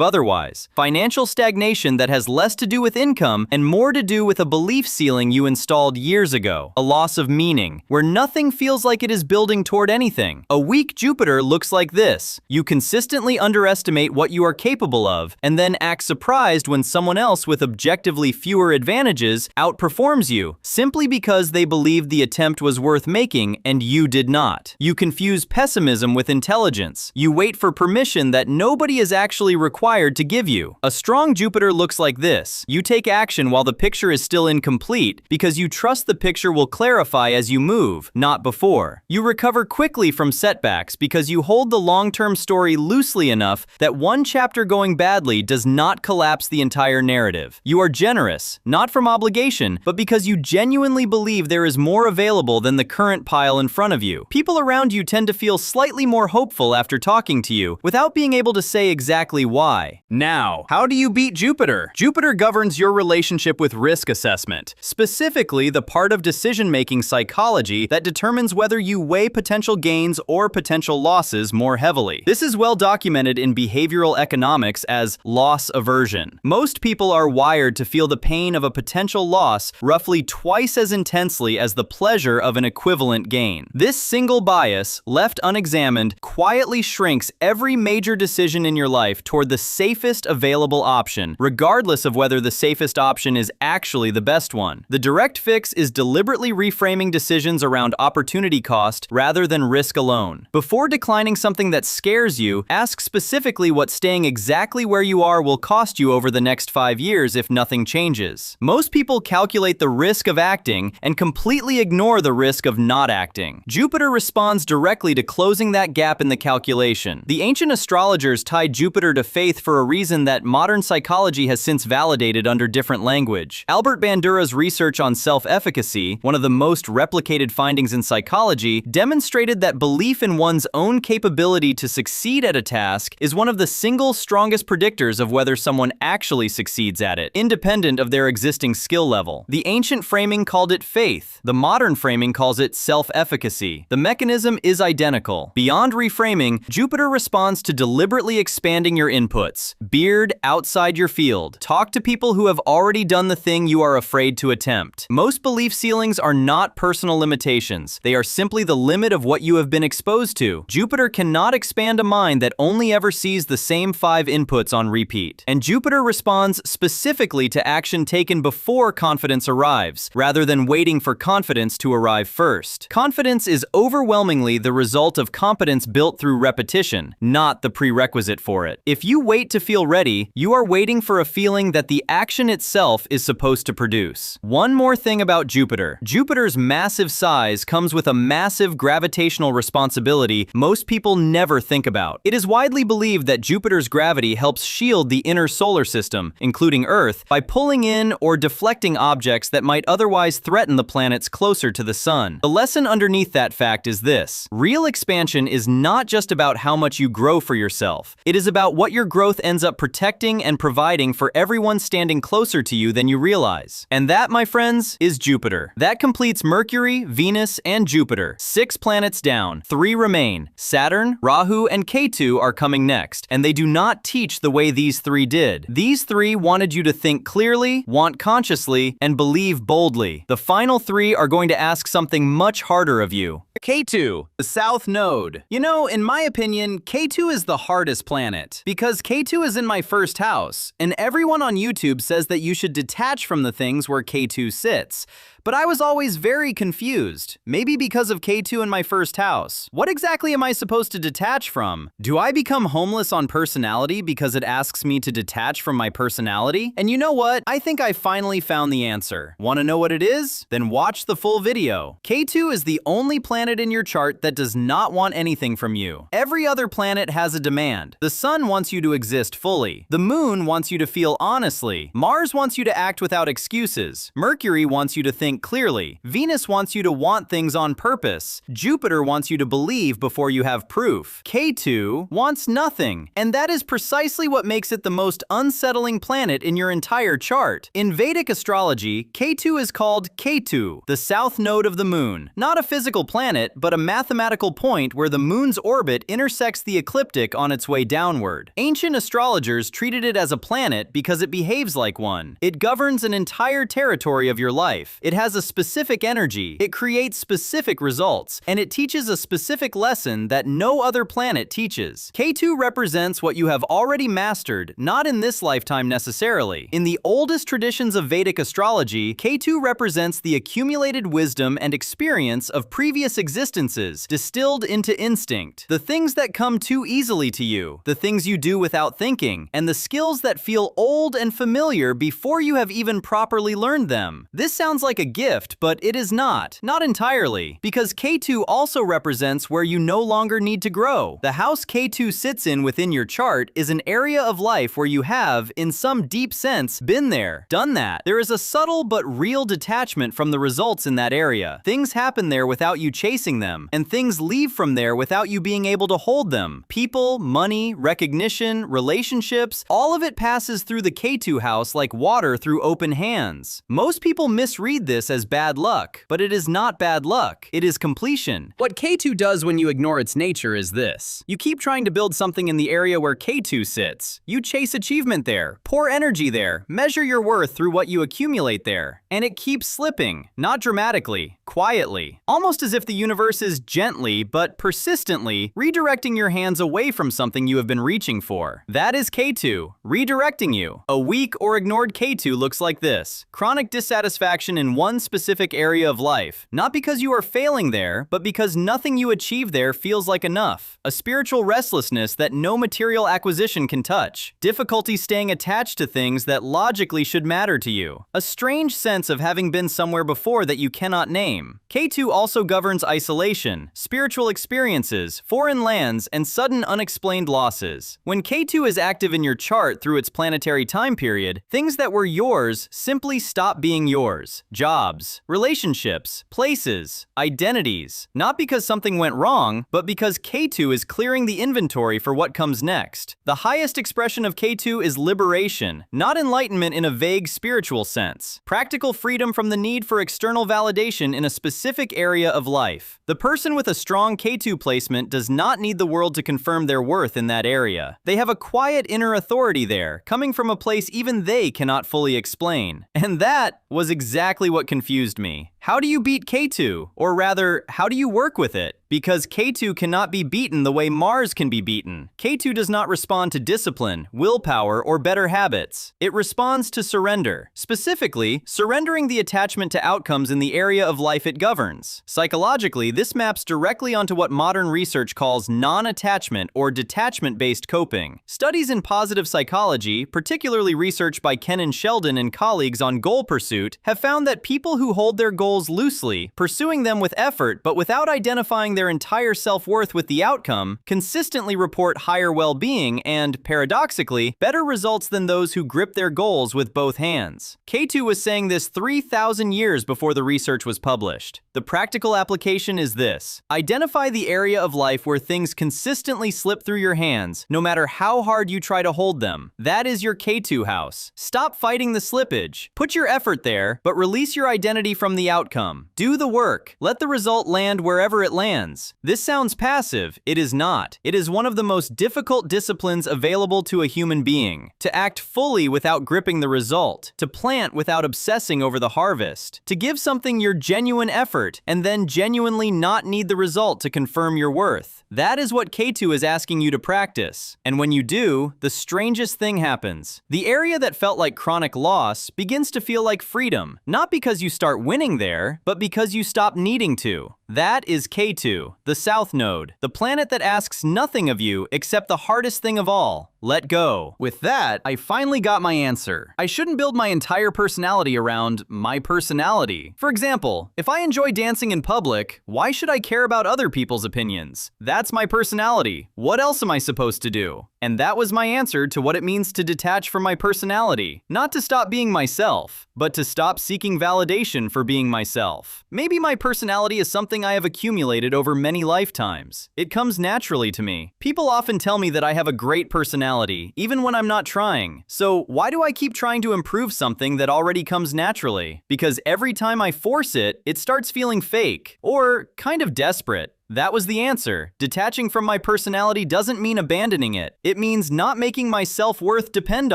otherwise. Financial stagnation that has less to do with income and more to do with a belief ceiling you installed years ago. A loss of meaning, where nothing feels like it is building toward anything. A weak Jupiter looks like this. You consistently underestimate what you are capable of, and then act surprised when someone else with objectively fewer advantages outperforms you, simply because they believed the attempt was worth making and you did not. You confuse pessimism with intelligence. You wait for permission that nobody is actually required to give you. A strong Jupiter looks like this. You take action while the picture is still incomplete because you trust the picture will clarify as you move, not before. You recover quickly from setbacks because you hold the long-term story loosely enough that one chapter going badly does not collapse the entire narrative. You are generous, not from obligation, but because you genuinely believe there is more available than the current pile in front of you. People around you tend to feel slightly more hopeful after talking to you, without being able to say exactly why. Now, how do you beat Jupiter? Jupiter governs your relationship with risk assessment, specifically the part of decision-making psychology that determines whether you weigh potential gains or potential losses more heavily. This is well documented in behavioral economics as loss aversion. Most people are wired to feel the pain of a potential loss roughly twice as intensely as the pleasure of an equivalent gain. This single bias, left unexamined, quietly shrinks every major decision in your life toward the safest available option, regardless of whether the safest option is actually the best one. The direct fix is deliberately reframing decisions around opportunity cost rather than risk alone. Before declining something that scares you, ask specifically what staying exactly where you are will cost you over the next 5 years if nothing changes. Most people calculate the risk of acting and completely ignore the risk of not acting. Jupiter responds directly to closing that gap in the calculation. The ancient astrologers tied Jupiter to faith for a reason that modern psychology has since validated under different language. Albert Bandura's research on self-efficacy, one of the most replicated findings in psychology, demonstrated that belief in one's own capability to succeed at a task is one of the single strongest predictors of whether someone actually succeeds at it, independent of their existing skill level. The ancient framing called it faith. The modern framing calls it self-efficacy. The mechanism is identical. Beyond reframing, Jupiter responds to deliberately expanding your inputs. Beard outside your field. Talk to people who have already done the thing you are afraid to attempt. Most belief ceilings are not personal limitations. They are simply the limit of what you have been exposed to. Jupiter cannot expand a mind that only ever sees the same 5 inputs on repeat. And Jupiter responds specifically to action taken before confidence arrives, rather than waiting for confidence to arrive first. Confidence is overwhelmingly the result of competence built through repetition, not the prerequisite for it. If you wait to feel ready, you are waiting for a feeling that the action itself is supposed to produce. One more thing about Jupiter. Jupiter's massive size comes comes with a massive gravitational responsibility most people never think about. It is widely believed that Jupiter's gravity helps shield the inner solar system, including Earth, by pulling in or deflecting objects that might otherwise threaten the planets closer to the Sun. The lesson underneath that fact is this: real expansion is not just about how much you grow for yourself. It is about what your growth ends up protecting and providing for everyone standing closer to you than you realize. And that, my friends, is Jupiter. That completes Mercury, Venus, and Jupiter. 6 planets down, 3 remain. Saturn, Rahu, and Ketu are coming next, and they do not teach the way these 3 did. These 3 wanted you to think clearly, want consciously, and believe boldly. The final 3 are going to ask something much harder of you. Ketu, the South Node. You know, in my opinion, Ketu is the hardest planet, because Ketu is in my first house, and everyone on YouTube says that you should detach from the things where Ketu sits. But I was always very confused, maybe because of Ketu in my first house. What exactly am I supposed to detach from? Do I become homeless on personality because it asks me to detach from my personality? And you know what? I think I finally found the answer. Want to know what it is? Then watch the full video. Ketu is the only planet in your chart that does not want anything from you. Every other planet has a demand. The Sun wants you to exist fully. The Moon wants you to feel honestly. Mars wants you to act without excuses. Mercury wants you to think clearly. Venus wants you to want things on purpose. Jupiter wants you to believe before you have proof. Ketu wants nothing. And that is precisely what makes it the most unsettling planet in your entire chart. In Vedic astrology, Ketu is called Ketu, the south node of the moon. Not a physical planet, but a mathematical point where the moon's orbit intersects the ecliptic on its way downward. Ancient astrologers treated it as a planet because it behaves like one. It governs an entire territory of your life. It has a specific energy, it creates specific results, and it teaches a specific lesson that no other planet teaches. Ketu represents what you have already mastered, not in this lifetime necessarily. In the oldest traditions of Vedic astrology, Ketu represents the accumulated wisdom and experience of previous existences, distilled into instinct. The things that come too easily to you, the things you do without thinking, and the skills that feel old and familiar before you have even properly learned them. This sounds like a gift, but it is not. Not entirely. Because Ketu also represents where you no longer need to grow. The house Ketu sits in within your chart is an area of life where you have, in some deep sense, been there, done that. There is a subtle but real detachment from the results in that area. Things happen there without you chasing them, and things leave from there without you being able to hold them. People, money, recognition, relationships, all of it passes through the Ketu house like water through open hands. Most people misread this as bad luck, but it is not bad luck. It is completion. What Ketu does when you ignore its nature is this. You keep trying to build something in the area where Ketu sits. You chase achievement there, pour energy there, measure your worth through what you accumulate there, and it keeps slipping, not dramatically, quietly, almost as if the universe is gently but persistently redirecting your hands away from something you have been reaching for. That is Ketu, redirecting you. A weak or ignored Ketu looks like this: chronic dissatisfaction in one specific area of life, not because you are failing there, but because nothing you achieve there feels like enough. A spiritual restlessness that no material acquisition can touch. Difficulty staying attached to things that logically should matter to you. A strange sense of having been somewhere before that you cannot name. Ketu also governs isolation, spiritual experiences, foreign lands, and sudden unexplained losses. When Ketu is active in your chart through its planetary time period, things that were yours simply stop being yours. Jobs, relationships, places, identities. Not because something went wrong, but because Ketu is clearing the inventory for what comes next. The highest expression of Ketu is liberation, not enlightenment in a vague spiritual sense. Practical freedom from the need for external validation in a specific area of life. The person with a strong Ketu placement does not need the world to confirm their worth in that area. They have a quiet inner authority there, coming from a place even they cannot fully explain. And that was exactly what confused me. How do you beat Ketu? Or rather, how do you work with it? Because Ketu cannot be beaten the way Mars can be beaten. Ketu does not respond to discipline, willpower, or better habits. It responds to surrender. Specifically, surrendering the attachment to outcomes in the area of life it governs. Psychologically, this maps directly onto what modern research calls non-attachment or detachment-based coping. Studies in positive psychology, particularly research by Ken Sheldon and colleagues on goal pursuit, have found that people who hold their goals loosely, pursuing them with effort but without identifying their entire self-worth with the outcome, consistently report higher well-being and, paradoxically, better results than those who grip their goals with both hands. Ketu was saying this 3,000 years before the research was published. The practical application is this: identify the area of life where things consistently slip through your hands, no matter how hard you try to hold them. That is your Ketu house. Stop fighting the slippage. Put your effort there, but release your identity from the outcome. Do the work. Let the result land wherever it lands. This sounds passive. It is not. It is one of the most difficult disciplines available to a human being. To act fully without gripping the result. To plant without obsessing over the harvest. To give something your genuine effort and then genuinely not need the result to confirm your worth. That is what Ketu is asking you to practice. And when you do, the strangest thing happens. The area that felt like chronic loss begins to feel like freedom, not because you start winning there, but because you stop needing to. That is Ketu, the South Node, the planet that asks nothing of you except the hardest thing of all: let go. With that, I finally got my answer. I shouldn't build my entire personality around my personality. For example, if I enjoy dancing in public, why should I care about other people's opinions? That's my personality. What else am I supposed to do? And that was my answer to what it means to detach from my personality. Not to stop being myself, but to stop seeking validation for being myself. Maybe my personality is something I have accumulated over many lifetimes. It comes naturally to me. People often tell me that I have a great personality, even when I'm not trying. So why do I keep trying to improve something that already comes naturally? Because every time I force it, it starts feeling fake, or kind of desperate. That was the answer. Detaching from my personality doesn't mean abandoning it. It means not making my self-worth depend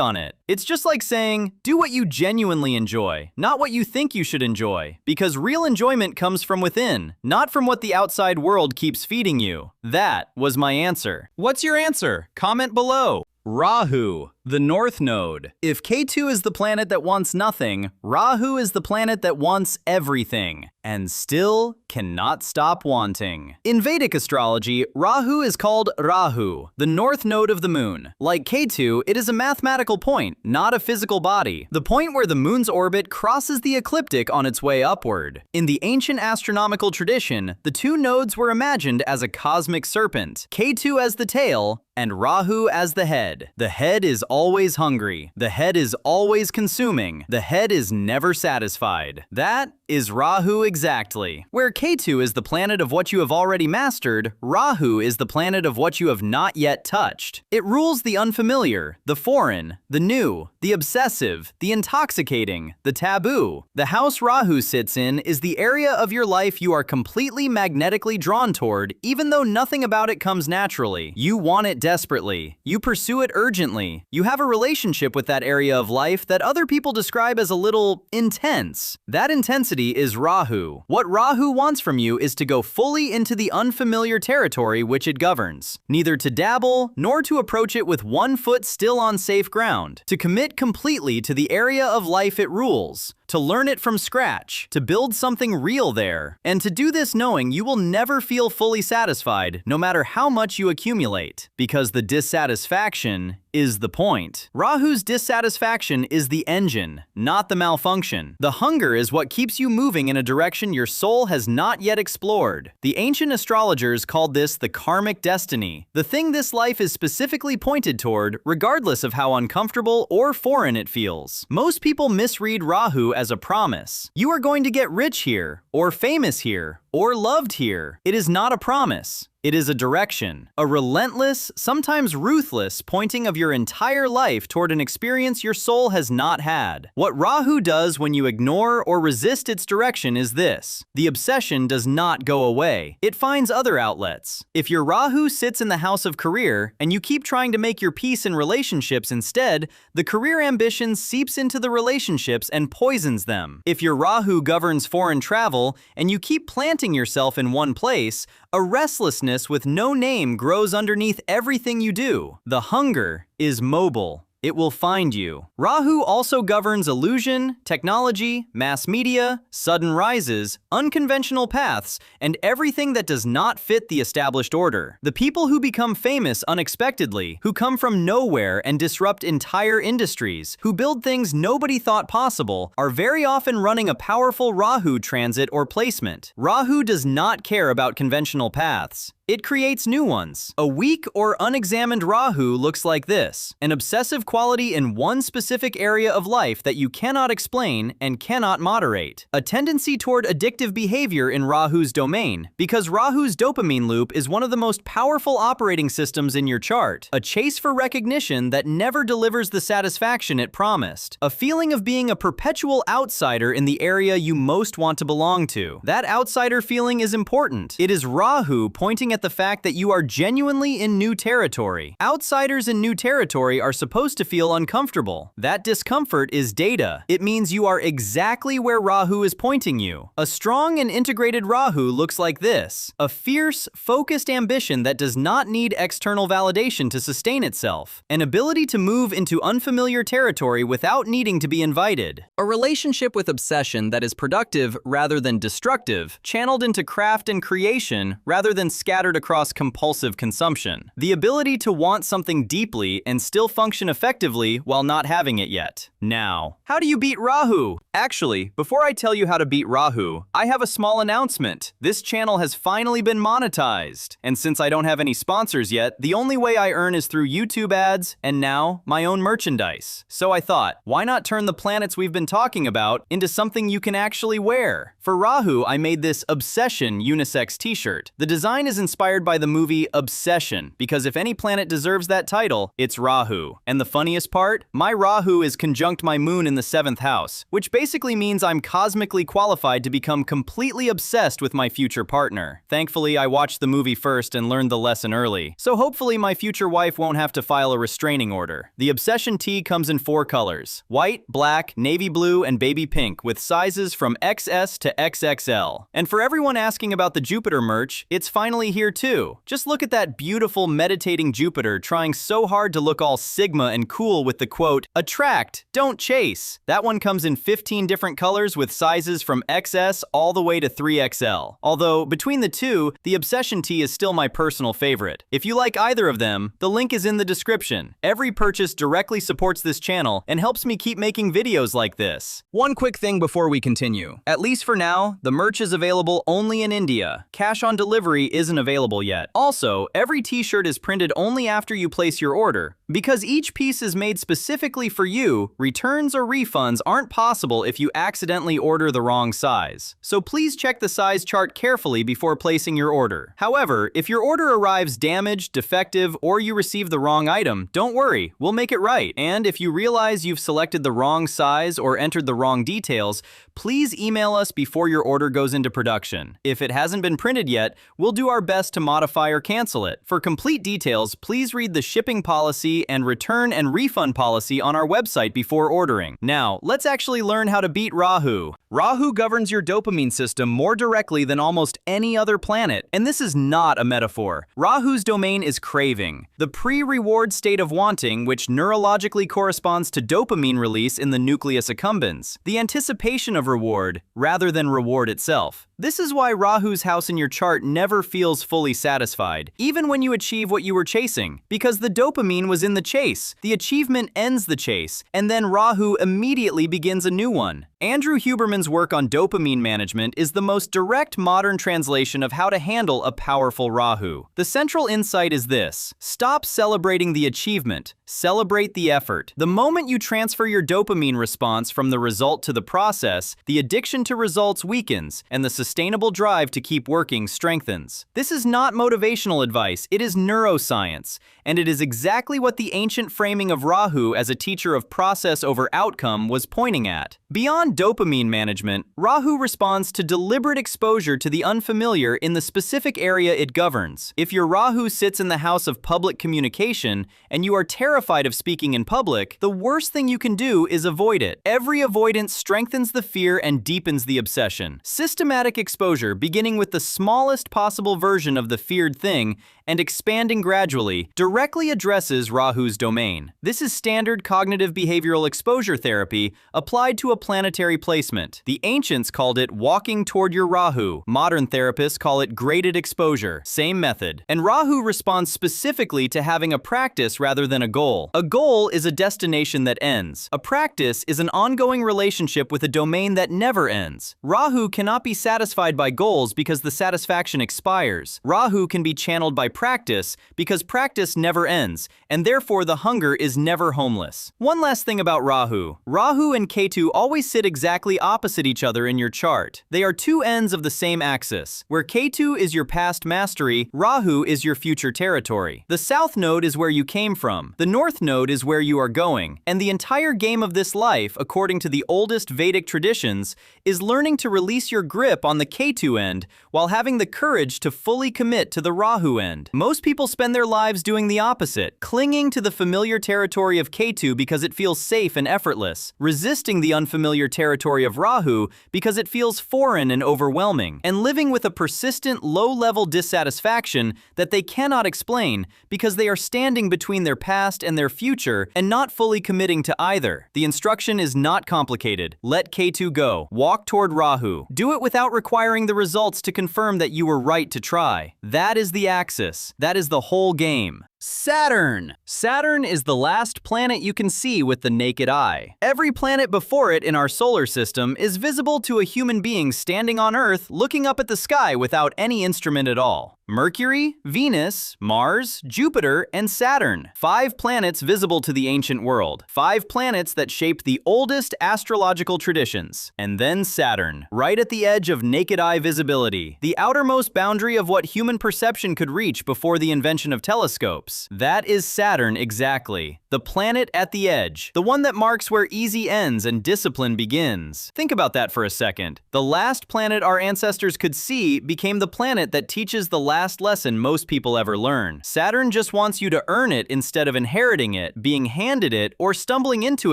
on it. It's just like saying, do what you genuinely enjoy, not what you think you should enjoy. Because real enjoyment comes from within, not from what the outside world keeps feeding you. That was my answer. What's your answer? Comment below. Rahu, the North Node. If Ketu is the planet that wants nothing, Rahu is the planet that wants everything, and still cannot stop wanting. In Vedic astrology, Rahu is called Rahu, the North Node of the Moon. Like Ketu, it is a mathematical point, not a physical body. The point where the Moon's orbit crosses the ecliptic on its way upward. In the ancient astronomical tradition, the two nodes were imagined as a cosmic serpent, Ketu as the tail, and Rahu as the head. The head is always hungry. The head is always consuming. The head is never satisfied. That is Rahu exactly. Where Ketu is the planet of what you have already mastered, Rahu is the planet of what you have not yet touched. It rules the unfamiliar, the foreign, the new, the obsessive, the intoxicating, the taboo. The house Rahu sits in is the area of your life you are completely magnetically drawn toward, even though nothing about it comes naturally. You want it desperately. You pursue it urgently. You have a relationship with that area of life that other people describe as a little intense. That intensity is Rahu. What Rahu wants from you is to go fully into the unfamiliar territory which it governs. Neither to dabble, nor to approach it with one foot still on safe ground. To commit completely to the area of life it rules. To learn it from scratch, to build something real there, and to do this knowing you will never feel fully satisfied, no matter how much you accumulate, because the dissatisfaction is the point. Rahu's dissatisfaction is the engine, not the malfunction. The hunger is what keeps you moving in a direction your soul has not yet explored. The ancient astrologers called this the karmic destiny, the thing this life is specifically pointed toward, regardless of how uncomfortable or foreign it feels. Most people misread Rahu as a promise. You are going to get rich here, or famous here, or loved here. It is not a promise. It is a direction, a relentless, sometimes ruthless pointing of your entire life toward an experience your soul has not had. What Rahu does when you ignore or resist its direction is this: the obsession does not go away. It finds other outlets. If your Rahu sits in the house of career and you keep trying to make your peace in relationships instead, the career ambition seeps into the relationships and poisons them. If your Rahu governs foreign travel and you keep planting yourself in one place, A restlessness with no name grows underneath everything you do. The hunger is mobile. It will find you. Rahu also governs illusion, technology, mass media, sudden rises, unconventional paths, and everything that does not fit the established order. The people who become famous unexpectedly, who come from nowhere and disrupt entire industries, who build things nobody thought possible, are very often running a powerful Rahu transit or placement. Rahu does not care about conventional paths. It creates new ones. A weak or unexamined Rahu looks like this: an obsessive quality in one specific area of life that you cannot explain and cannot moderate. A tendency toward addictive behavior in Rahu's domain, because Rahu's dopamine loop is one of the most powerful operating systems in your chart. A chase for recognition that never delivers the satisfaction it promised. A feeling of being a perpetual outsider in the area you most want to belong to. That outsider feeling is important. It is Rahu pointing at the fact that you are genuinely in new territory. Outsiders in new territory are supposed to feel uncomfortable. That discomfort is data. It means you are exactly where Rahu is pointing you. A strong and integrated Rahu looks like this: a fierce, focused ambition that does not need external validation to sustain itself. An ability to move into unfamiliar territory without needing to be invited. A relationship with obsession that is productive rather than destructive, channeled into craft and creation rather than scattered across compulsive consumption. The ability to want something deeply and still function effectively while not having it yet. Now, how do you beat Rahu? Actually, before I tell you how to beat Rahu, I have a small announcement. This channel has finally been monetized. And since I don't have any sponsors yet, the only way I earn is through YouTube ads and now my own merchandise. So I thought, why not turn the planets we've been talking about into something you can actually wear? For Rahu, I made this Obsession unisex t-shirt. The design is inspired by the movie Obsession, because if any planet deserves that title, it's Rahu. And the funniest part? My Rahu is conjunct my moon in the 7th house, which basically means I'm cosmically qualified to become completely obsessed with my future partner. Thankfully, I watched the movie first and learned the lesson early, so hopefully my future wife won't have to file a restraining order. The Obsession tee comes in 4 colors: white, black, navy blue, and baby pink, with sizes from XS to XXL. And for everyone asking about the Jupiter merch, it's finally here too. Just look at that beautiful meditating Jupiter trying so hard to look all Sigma and cool with the quote, "Attract, don't chase." That one comes in 15 different colors with sizes from XS all the way to 3XL. Although, between the two, the Obsession tee is still my personal favorite. If you like either of them, the link is in the description. Every purchase directly supports this channel and helps me keep making videos like this. One quick thing before we continue. At least for now, the merch is available only in India. Cash on delivery isn't available yet. Also, every t-shirt is printed only after you place your order. Because each piece is made specifically for you, returns or refunds aren't possible if you accidentally order the wrong size. So please check the size chart carefully before placing your order. However, if your order arrives damaged, defective, or you receive the wrong item, don't worry, we'll make it right. And if you realize you've selected the wrong size or entered the wrong details, please email us before your order goes into production. If it hasn't been printed yet, we'll do our best to modify or cancel it. For complete details, please read the shipping policy and return and refund policy on our website before ordering. Now, let's actually learn how to beat Rahu. Rahu governs your dopamine system more directly than almost any other planet, and this is not a metaphor. Rahu's domain is craving, the pre-reward state of wanting, which neurologically corresponds to dopamine release in the nucleus accumbens, the anticipation of reward rather than reward itself. This is why Rahu's house in your chart never feels fully satisfied, even when you achieve what you were chasing, because the dopamine was in the chase. The achievement ends the chase, and then Rahu immediately begins a new one. Andrew Huberman's work on dopamine management is the most direct modern translation of how to handle a powerful Rahu. The central insight is this: stop celebrating the achievement, celebrate the effort. The moment you transfer your dopamine response from the result to the process, the addiction to results weakens, and the sustainable drive to keep working strengthens. This is not motivational advice, it is neuroscience, and it is exactly what the ancient framing of Rahu as a teacher of process over outcome was pointing at. Beyond want dopamine management, Rahu responds to deliberate exposure to the unfamiliar in the specific area it governs. If your Rahu sits in the house of public communication and you are terrified of speaking in public, the worst thing you can do is avoid it. Every avoidance strengthens the fear and deepens the obsession. Systematic exposure, beginning with the smallest possible version of the feared thing and expanding gradually, directly addresses Rahu's domain. This is standard cognitive behavioral exposure therapy applied to a planetary placement. The ancients called it walking toward your Rahu. Modern therapists call it graded exposure. Same method. And Rahu responds specifically to having a practice rather than a goal. A goal is a destination that ends. A practice is an ongoing relationship with a domain that never ends. Rahu cannot be satisfied by goals because the satisfaction expires. Rahu can be channeled by practice because practice never ends, and therefore the hunger is never homeless. One last thing about Rahu. Rahu and Ketu always sit exactly opposite each other in your chart. They are two ends of the same axis. Where Ketu is your past mastery, Rahu is your future territory. The south node is where you came from. The north node is where you are going. And the entire game of this life, according to the oldest Vedic traditions, is learning to release your grip on the Ketu end while having the courage to fully commit to the Rahu end. Most people spend their lives doing the opposite, clinging to the familiar territory of Ketu because it feels safe and effortless, resisting the unfamiliar territory of Rahu because it feels foreign and overwhelming, and living with a persistent low-level dissatisfaction that they cannot explain because they are standing between their past and their future and not fully committing to either. The instruction is not complicated. Let Ketu go. Walk toward Rahu. Do it without requiring the results to confirm that you were right to try. That is the axis. That is the whole game. Saturn. Saturn is the last planet you can see with the naked eye. Every planet before it in our solar system is visible to a human being standing on Earth looking up at the sky without any instrument at all. Mercury, Venus, Mars, Jupiter, and Saturn. 5 planets visible to the ancient world. 5 planets that shaped the oldest astrological traditions. And then Saturn, right at the edge of naked eye visibility, the outermost boundary of what human perception could reach before the invention of telescopes. That is Saturn exactly. The planet at the edge. The one that marks where easy ends and discipline begins. Think about that for a second. The last planet our ancestors could see became the planet that teaches the last lesson most people ever learn. Saturn just wants you to earn it instead of inheriting it, being handed it, or stumbling into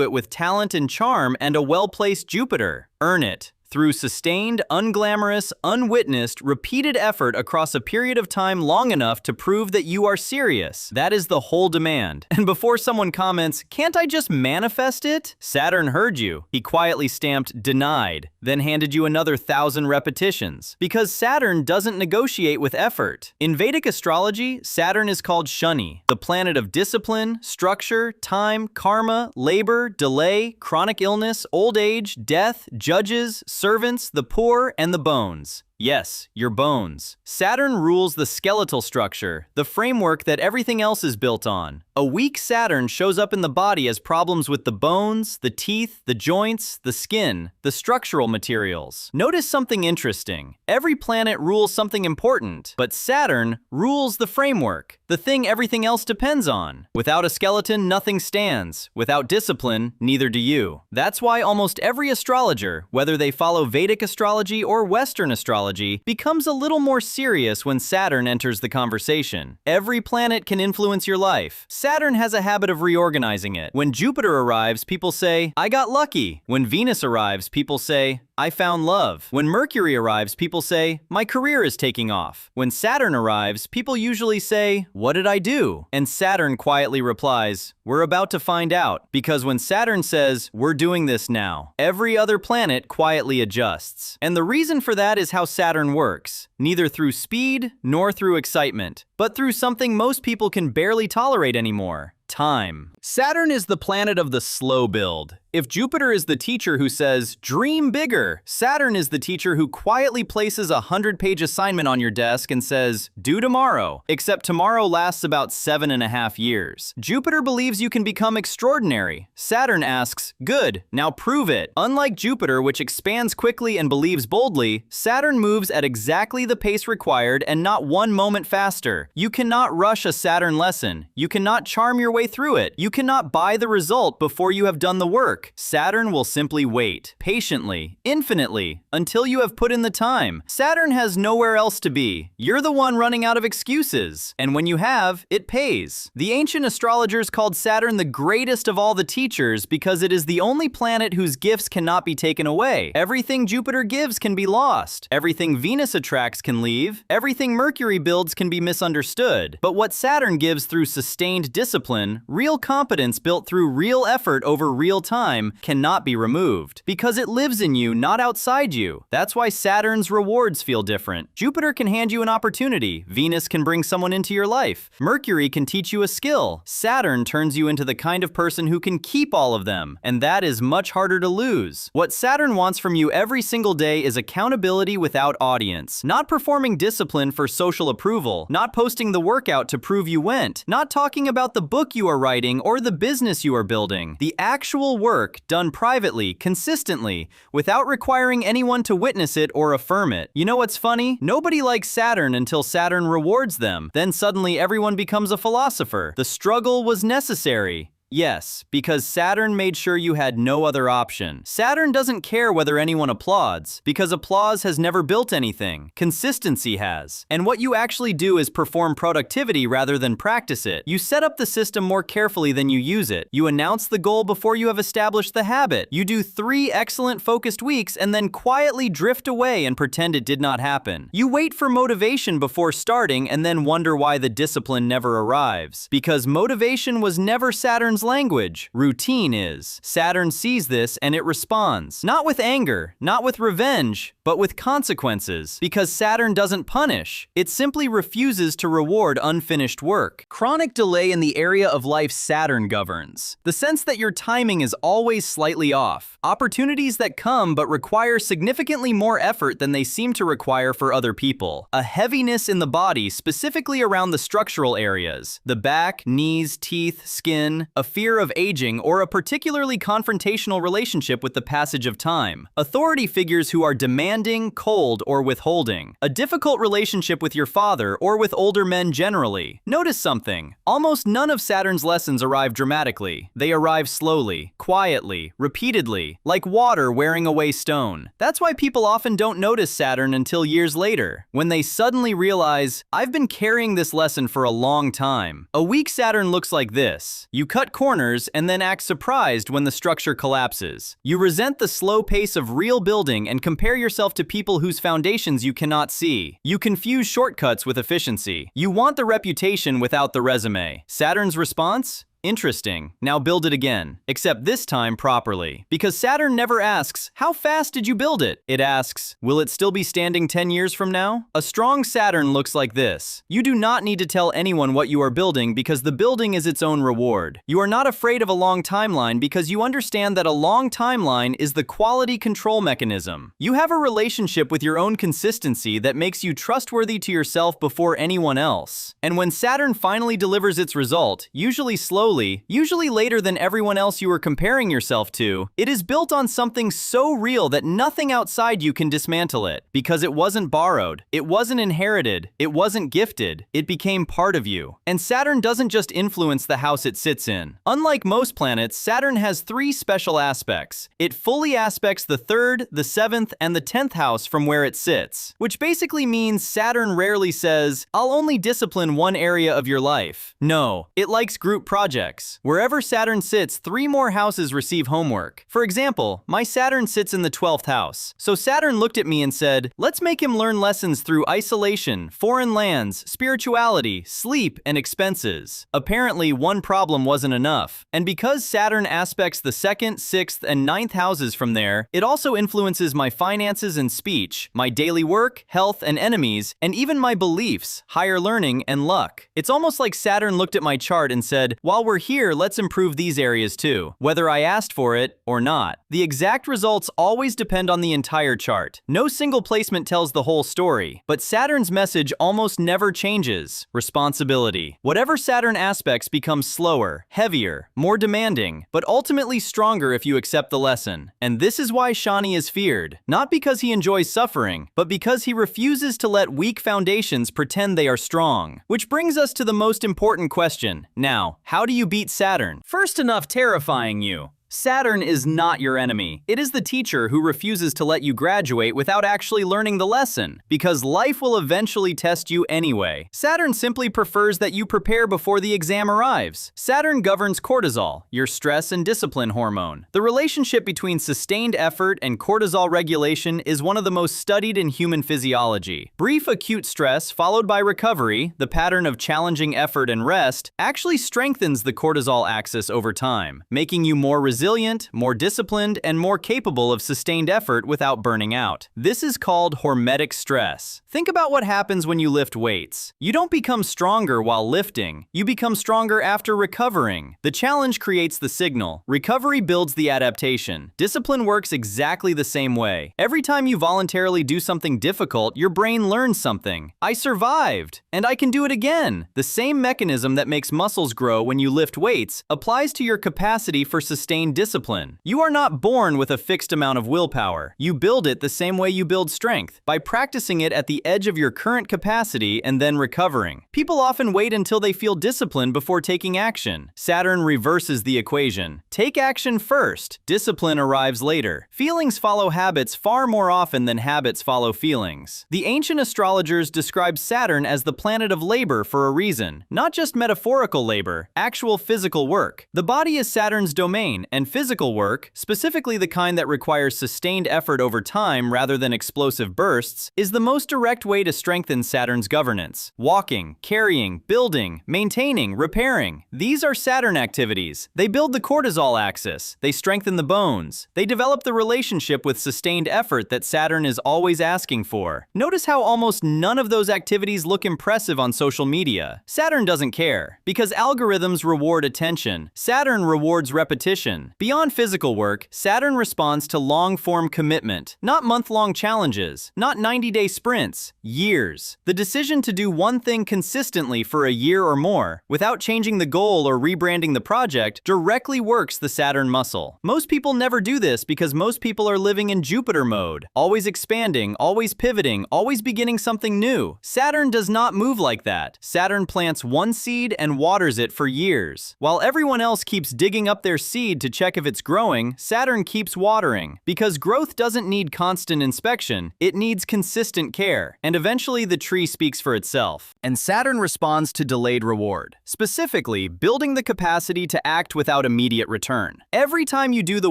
it with talent and charm and a well-placed Jupiter. Earn it. Through sustained, unglamorous, unwitnessed, repeated effort across a period of time long enough to prove that you are serious. That is the whole demand. And before someone comments, "Can't I just manifest it?" Saturn heard you. He quietly stamped "denied," then handed you another 1,000 repetitions. Because Saturn doesn't negotiate with effort. In Vedic astrology, Saturn is called Shani, the planet of discipline, structure, time, karma, labor, delay, chronic illness, old age, death, judges, servants, the poor, and the bones. Yes, your bones. Saturn rules the skeletal structure, the framework that everything else is built on. A weak Saturn shows up in the body as problems with the bones, the teeth, the joints, the skin, the structural materials. Notice something interesting. Every planet rules something important, but Saturn rules the framework, the thing everything else depends on. Without a skeleton, nothing stands. Without discipline, neither do you. That's why almost every astrologer, whether they follow Vedic astrology or Western astrology, becomes a little more serious when Saturn enters the conversation. Every planet can influence your life. Saturn has a habit of reorganizing it. When Jupiter arrives, people say, "I got lucky." When Venus arrives, people say, "I found love." When Mercury arrives, people say, "My career is taking off." When Saturn arrives, people usually say, "What did I do?" And Saturn quietly replies, "We're about to find out." Because when Saturn says, "We're doing this now," every other planet quietly adjusts. And the reason for that is how Saturn works. Neither through speed nor through excitement, but through something most people can barely tolerate anymore: time. Saturn is the planet of the slow build. If Jupiter is the teacher who says, "Dream bigger," Saturn is the teacher who quietly places a 100-page assignment on your desk and says, "Due tomorrow," except tomorrow lasts about 7.5 years. Jupiter believes you can become extraordinary. Saturn asks, "Good, now prove it." Unlike Jupiter, which expands quickly and believes boldly, Saturn moves at exactly the pace required and not one moment faster. You cannot rush a Saturn lesson. You cannot charm your way through it. You cannot buy the result before you have done the work. work. Saturn will simply wait, patiently, infinitely, until you have put in the time. Saturn has nowhere else to be. You're the one running out of excuses. And when you have, it pays. The ancient astrologers called Saturn the greatest of all the teachers because it is the only planet whose gifts cannot be taken away. Everything Jupiter gives can be lost. Everything Venus attracts can leave. Everything Mercury builds can be misunderstood. But what Saturn gives through sustained discipline, real competence built through real effort over real time, cannot be removed. Because it lives in you, not outside you. That's why Saturn's rewards feel different. Jupiter can hand you an opportunity. Venus can bring someone into your life. Mercury can teach you a skill. Saturn turns you into the kind of person who can keep all of them. And that is much harder to lose. What Saturn wants from you every single day is accountability without audience. Not performing discipline for social approval. Not posting the workout to prove you went. Not talking about the book you are writing or the business you are building. The actual work done privately, consistently, without requiring anyone to witness it or affirm it. You know what's funny? Nobody likes Saturn until Saturn rewards them. Then suddenly everyone becomes a philosopher. The struggle was necessary. Yes, because Saturn made sure you had no other option. Saturn doesn't care whether anyone applauds, because applause has never built anything. Consistency has. And what you actually do is perform productivity rather than practice it. You set up the system more carefully than you use it. You announce the goal before you have established the habit. You do 3 excellent focused weeks and then quietly drift away and pretend it did not happen. You wait for motivation before starting and then wonder why the discipline never arrives. Because motivation was never Saturn's language. Routine is. Saturn sees this and it responds. Not with anger, not with revenge, but with consequences. Because Saturn doesn't punish. It simply refuses to reward unfinished work. Chronic delay in the area of life Saturn governs. The sense that your timing is always slightly off. Opportunities that come but require significantly more effort than they seem to require for other people. A heaviness in the body, specifically around the structural areas. The back, knees, teeth, skin. A fear of aging, or a particularly confrontational relationship with the passage of time. Authority figures who are demanding, cold, or withholding. A difficult relationship with your father or with older men generally. Notice something. Almost none of Saturn's lessons arrive dramatically. They arrive slowly, quietly, repeatedly, like water wearing away stone. That's why people often don't notice Saturn until years later, when they suddenly realize, I've been carrying this lesson for a long time. A weak Saturn looks like this. You cut corners and then act surprised when the structure collapses. You resent the slow pace of real building and compare yourself to people whose foundations you cannot see. You confuse shortcuts with efficiency. You want the reputation without the resume. Saturn's response? Interesting. Now build it again. Except this time properly. Because Saturn never asks, how fast did you build it? It asks, will it still be standing 10 years from now? A strong Saturn looks like this. You do not need to tell anyone what you are building because the building is its own reward. You are not afraid of a long timeline because you understand that a long timeline is the quality control mechanism. You have a relationship with your own consistency that makes you trustworthy to yourself before anyone else. And when Saturn finally delivers its result, usually slowly, usually later than everyone else you were comparing yourself to, it is built on something so real that nothing outside you can dismantle it. Because it wasn't borrowed, it wasn't inherited, it wasn't gifted, it became part of you. And Saturn doesn't just influence the house it sits in. Unlike most planets, Saturn has 3 special aspects. It fully aspects the 3rd, the 7th, and the 10th house from where it sits. Which basically means Saturn rarely says, I'll only discipline one area of your life. No, it likes group projects. Wherever Saturn sits, 3 more houses receive homework. For example, my Saturn sits in the 12th house. So Saturn looked at me and said, let's make him learn lessons through isolation, foreign lands, spirituality, sleep, and expenses. Apparently, one problem wasn't enough. And because Saturn aspects the 2nd, 6th, and 9th houses from there, it also influences my finances and speech, my daily work, health, and enemies, and even my beliefs, higher learning, and luck. It's almost like Saturn looked at my chart and said, while we're here, let's improve these areas too, whether I asked for it or not. The exact results always depend on the entire chart. No single placement tells the whole story, but Saturn's message almost never changes. Responsibility. Whatever Saturn aspects becomes slower, heavier, more demanding, but ultimately stronger if you accept the lesson. And this is why Shani is feared, not because he enjoys suffering, but because he refuses to let weak foundations pretend they are strong. Which brings us to the most important question. Now, how do you beat Saturn? First, enough terrifying you. Saturn is not your enemy. It is the teacher who refuses to let you graduate without actually learning the lesson, because life will eventually test you anyway. Saturn simply prefers that you prepare before the exam arrives. Saturn governs cortisol, your stress and discipline hormone. The relationship between sustained effort and cortisol regulation is one of the most studied in human physiology. Brief acute stress followed by recovery, the pattern of challenging effort and rest, actually strengthens the cortisol axis over time, making you more resilient, more disciplined, and more capable of sustained effort without burning out. This is called hormetic stress. Think about what happens when you lift weights. You don't become stronger while lifting. You become stronger after recovering. The challenge creates the signal. Recovery builds the adaptation. Discipline works exactly the same way. Every time you voluntarily do something difficult, your brain learns something. I survived, and I can do it again. The same mechanism that makes muscles grow when you lift weights applies to your capacity for sustained discipline. You are not born with a fixed amount of willpower. You build it the same way you build strength, by practicing it at the edge of your current capacity and then recovering. People often wait until they feel disciplined before taking action. Saturn reverses the equation. Take action first. Discipline arrives later. Feelings follow habits far more often than habits follow feelings. The ancient astrologers described Saturn as the planet of labor for a reason. Not just metaphorical labor, actual physical work. The body is Saturn's domain, and physical work, specifically the kind that requires sustained effort over time rather than explosive bursts, is the most direct way to strengthen Saturn's governance. Walking, carrying, building, maintaining, repairing. These are Saturn activities. They build the cortisol axis. They strengthen the bones. They develop the relationship with sustained effort that Saturn is always asking for. Notice how almost none of those activities look impressive on social media. Saturn doesn't care, because algorithms reward attention. Saturn rewards repetition. Beyond physical work, Saturn responds to long-form commitment, not month-long challenges, not 90-day sprints, years. The decision to do one thing consistently for a year or more, without changing the goal or rebranding the project, directly works the Saturn muscle. Most people never do this because most people are living in Jupiter mode, always expanding, always pivoting, always beginning something new. Saturn does not move like that. Saturn plants one seed and waters it for years. While everyone else keeps digging up their seed to check if it's growing, Saturn keeps watering. Because growth doesn't need constant inspection, it needs consistent care, and eventually the tree speaks for itself. And Saturn responds to delayed reward, specifically building the capacity to act without immediate return. Every time you do the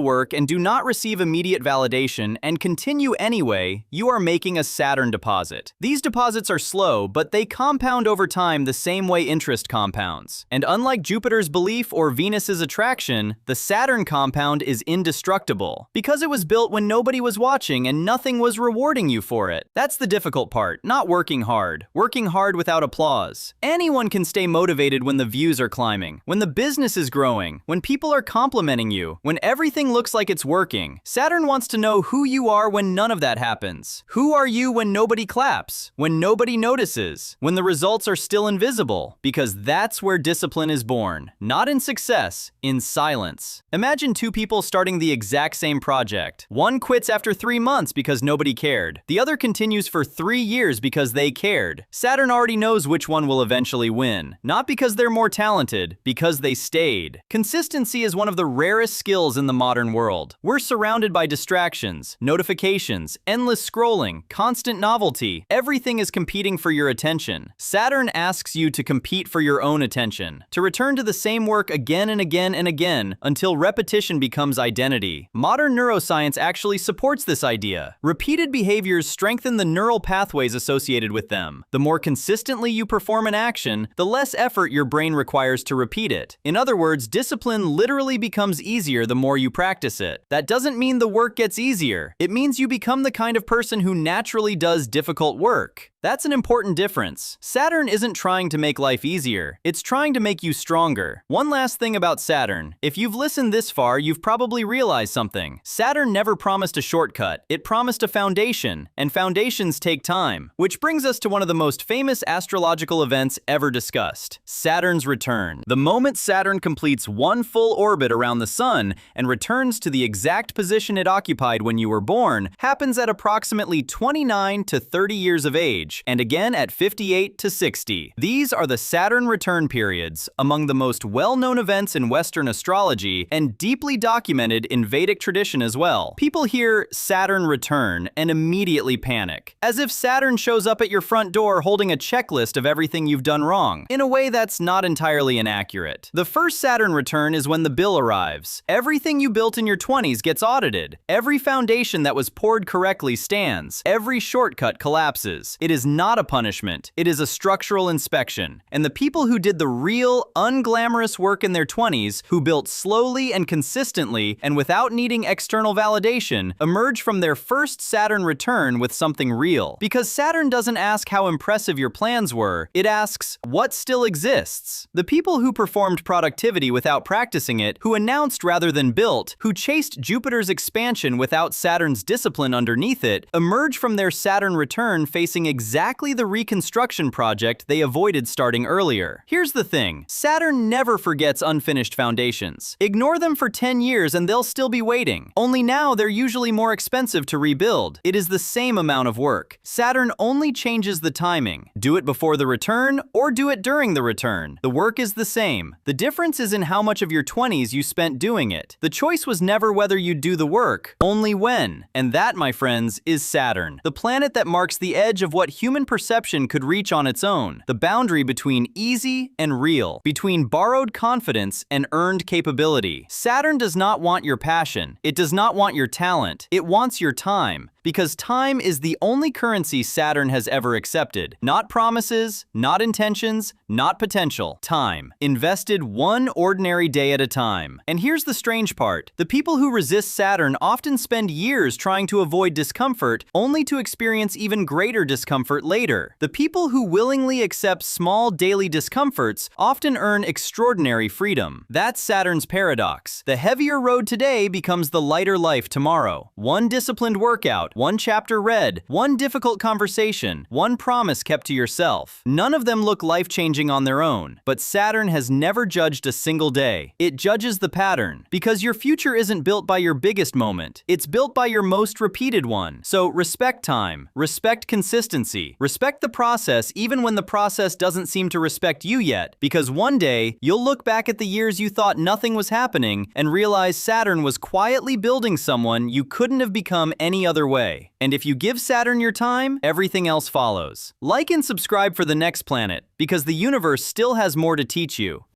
work and do not receive immediate validation and continue anyway, you are making a Saturn deposit. These deposits are slow, but they compound over time the same way interest compounds. And unlike Jupiter's belief or Venus's attraction, the Saturn compound is indestructible, because it was built when nobody was watching and nothing was rewarding you for it. That's the difficult part, not working hard. Working hard without applause. Anyone can stay motivated when the views are climbing, when the business is growing, when people are complimenting you, when everything looks like it's working. Saturn wants to know who you are when none of that happens. Who are you when nobody claps, when nobody notices, when the results are still invisible? Because that's where discipline is born. Not in success, in silence. Imagine two people starting the exact same project. One quits after 3 months because nobody cared. The other continues for 3 years because they cared. Saturn already knows which one will eventually win. Not because they're more talented, because they stayed. Consistency is one of the rarest skills in the modern world. We're surrounded by distractions, notifications, endless scrolling, constant novelty. Everything is competing for your attention. Saturn asks you to compete for your own attention, to return to the same work again and again and again until repetition becomes identity. Modern neuroscience actually supports this idea. Repeated behaviors strengthen the neural pathways associated with them. The more consistently you perform an action, the less effort your brain requires to repeat it. In other words, discipline literally becomes easier the more you practice it. That doesn't mean the work gets easier. It means you become the kind of person who naturally does difficult work. That's an important difference. Saturn isn't trying to make life easier. It's trying to make you stronger. One last thing about Saturn. If you've listened this far, you've probably realized something. Saturn never promised a shortcut. It promised a foundation, and foundations take time. Which brings us to one of the most famous astrological events ever discussed, Saturn's return. The moment Saturn completes one full orbit around the Sun and returns to the exact position it occupied when you were born happens at approximately 29 to 30 years of age. age, and again at 58 to 60. These are the Saturn return periods, among the most well-known events in Western astrology and deeply documented in Vedic tradition as well. People hear Saturn return and immediately panic, as if Saturn shows up at your front door holding a checklist of everything you've done wrong. In a way, that's not entirely inaccurate. The first Saturn return is when the bill arrives. Everything you built in your 20s gets audited. Every foundation that was poured correctly stands. Every shortcut collapses. It is not a punishment. It is a structural inspection. And the people who did the real, unglamorous work in their 20s, who built slowly and consistently and without needing external validation, emerge from their first Saturn return with something real. Because Saturn doesn't ask how impressive your plans were, it asks, what still exists? The people who performed productivity without practicing it, who announced rather than built, who chased Jupiter's expansion without Saturn's discipline underneath it, emerge from their Saturn return facing exactly the reconstruction project they avoided starting earlier. Here's the thing, Saturn never forgets unfinished foundations. Ignore them for 10 years and they'll still be waiting. Only now they're usually more expensive to rebuild. It is the same amount of work. Saturn only changes the timing. Do it before the return or do it during the return. The work is the same. The difference is in how much of your 20s you spent doing it. The choice was never whether you'd do the work, only when. And that, my friends, is Saturn, the planet that marks the edge of what human perception could reach on its own, the boundary between easy and real, between borrowed confidence and earned capability. Saturn does not want your passion. It does not want your talent. It wants your time. Because time is the only currency Saturn has ever accepted. Not promises, not intentions, not potential. Time. Invested one ordinary day at a time. And here's the strange part. The people who resist Saturn often spend years trying to avoid discomfort, only to experience even greater discomfort later. The people who willingly accept small daily discomforts often earn extraordinary freedom. That's Saturn's paradox. The heavier road today becomes the lighter life tomorrow. One disciplined workout, one chapter read, one difficult conversation, one promise kept to yourself. None of them look life-changing on their own, but Saturn has never judged a single day. It judges the pattern, because your future isn't built by your biggest moment. It's built by your most repeated one. So respect time, respect consistency, respect the process even when the process doesn't seem to respect you yet, because one day you'll look back at the years you thought nothing was happening and realize Saturn was quietly building someone you couldn't have become any other way. And if you give Saturn your time, everything else follows. Like and subscribe for the next planet, because the universe still has more to teach you.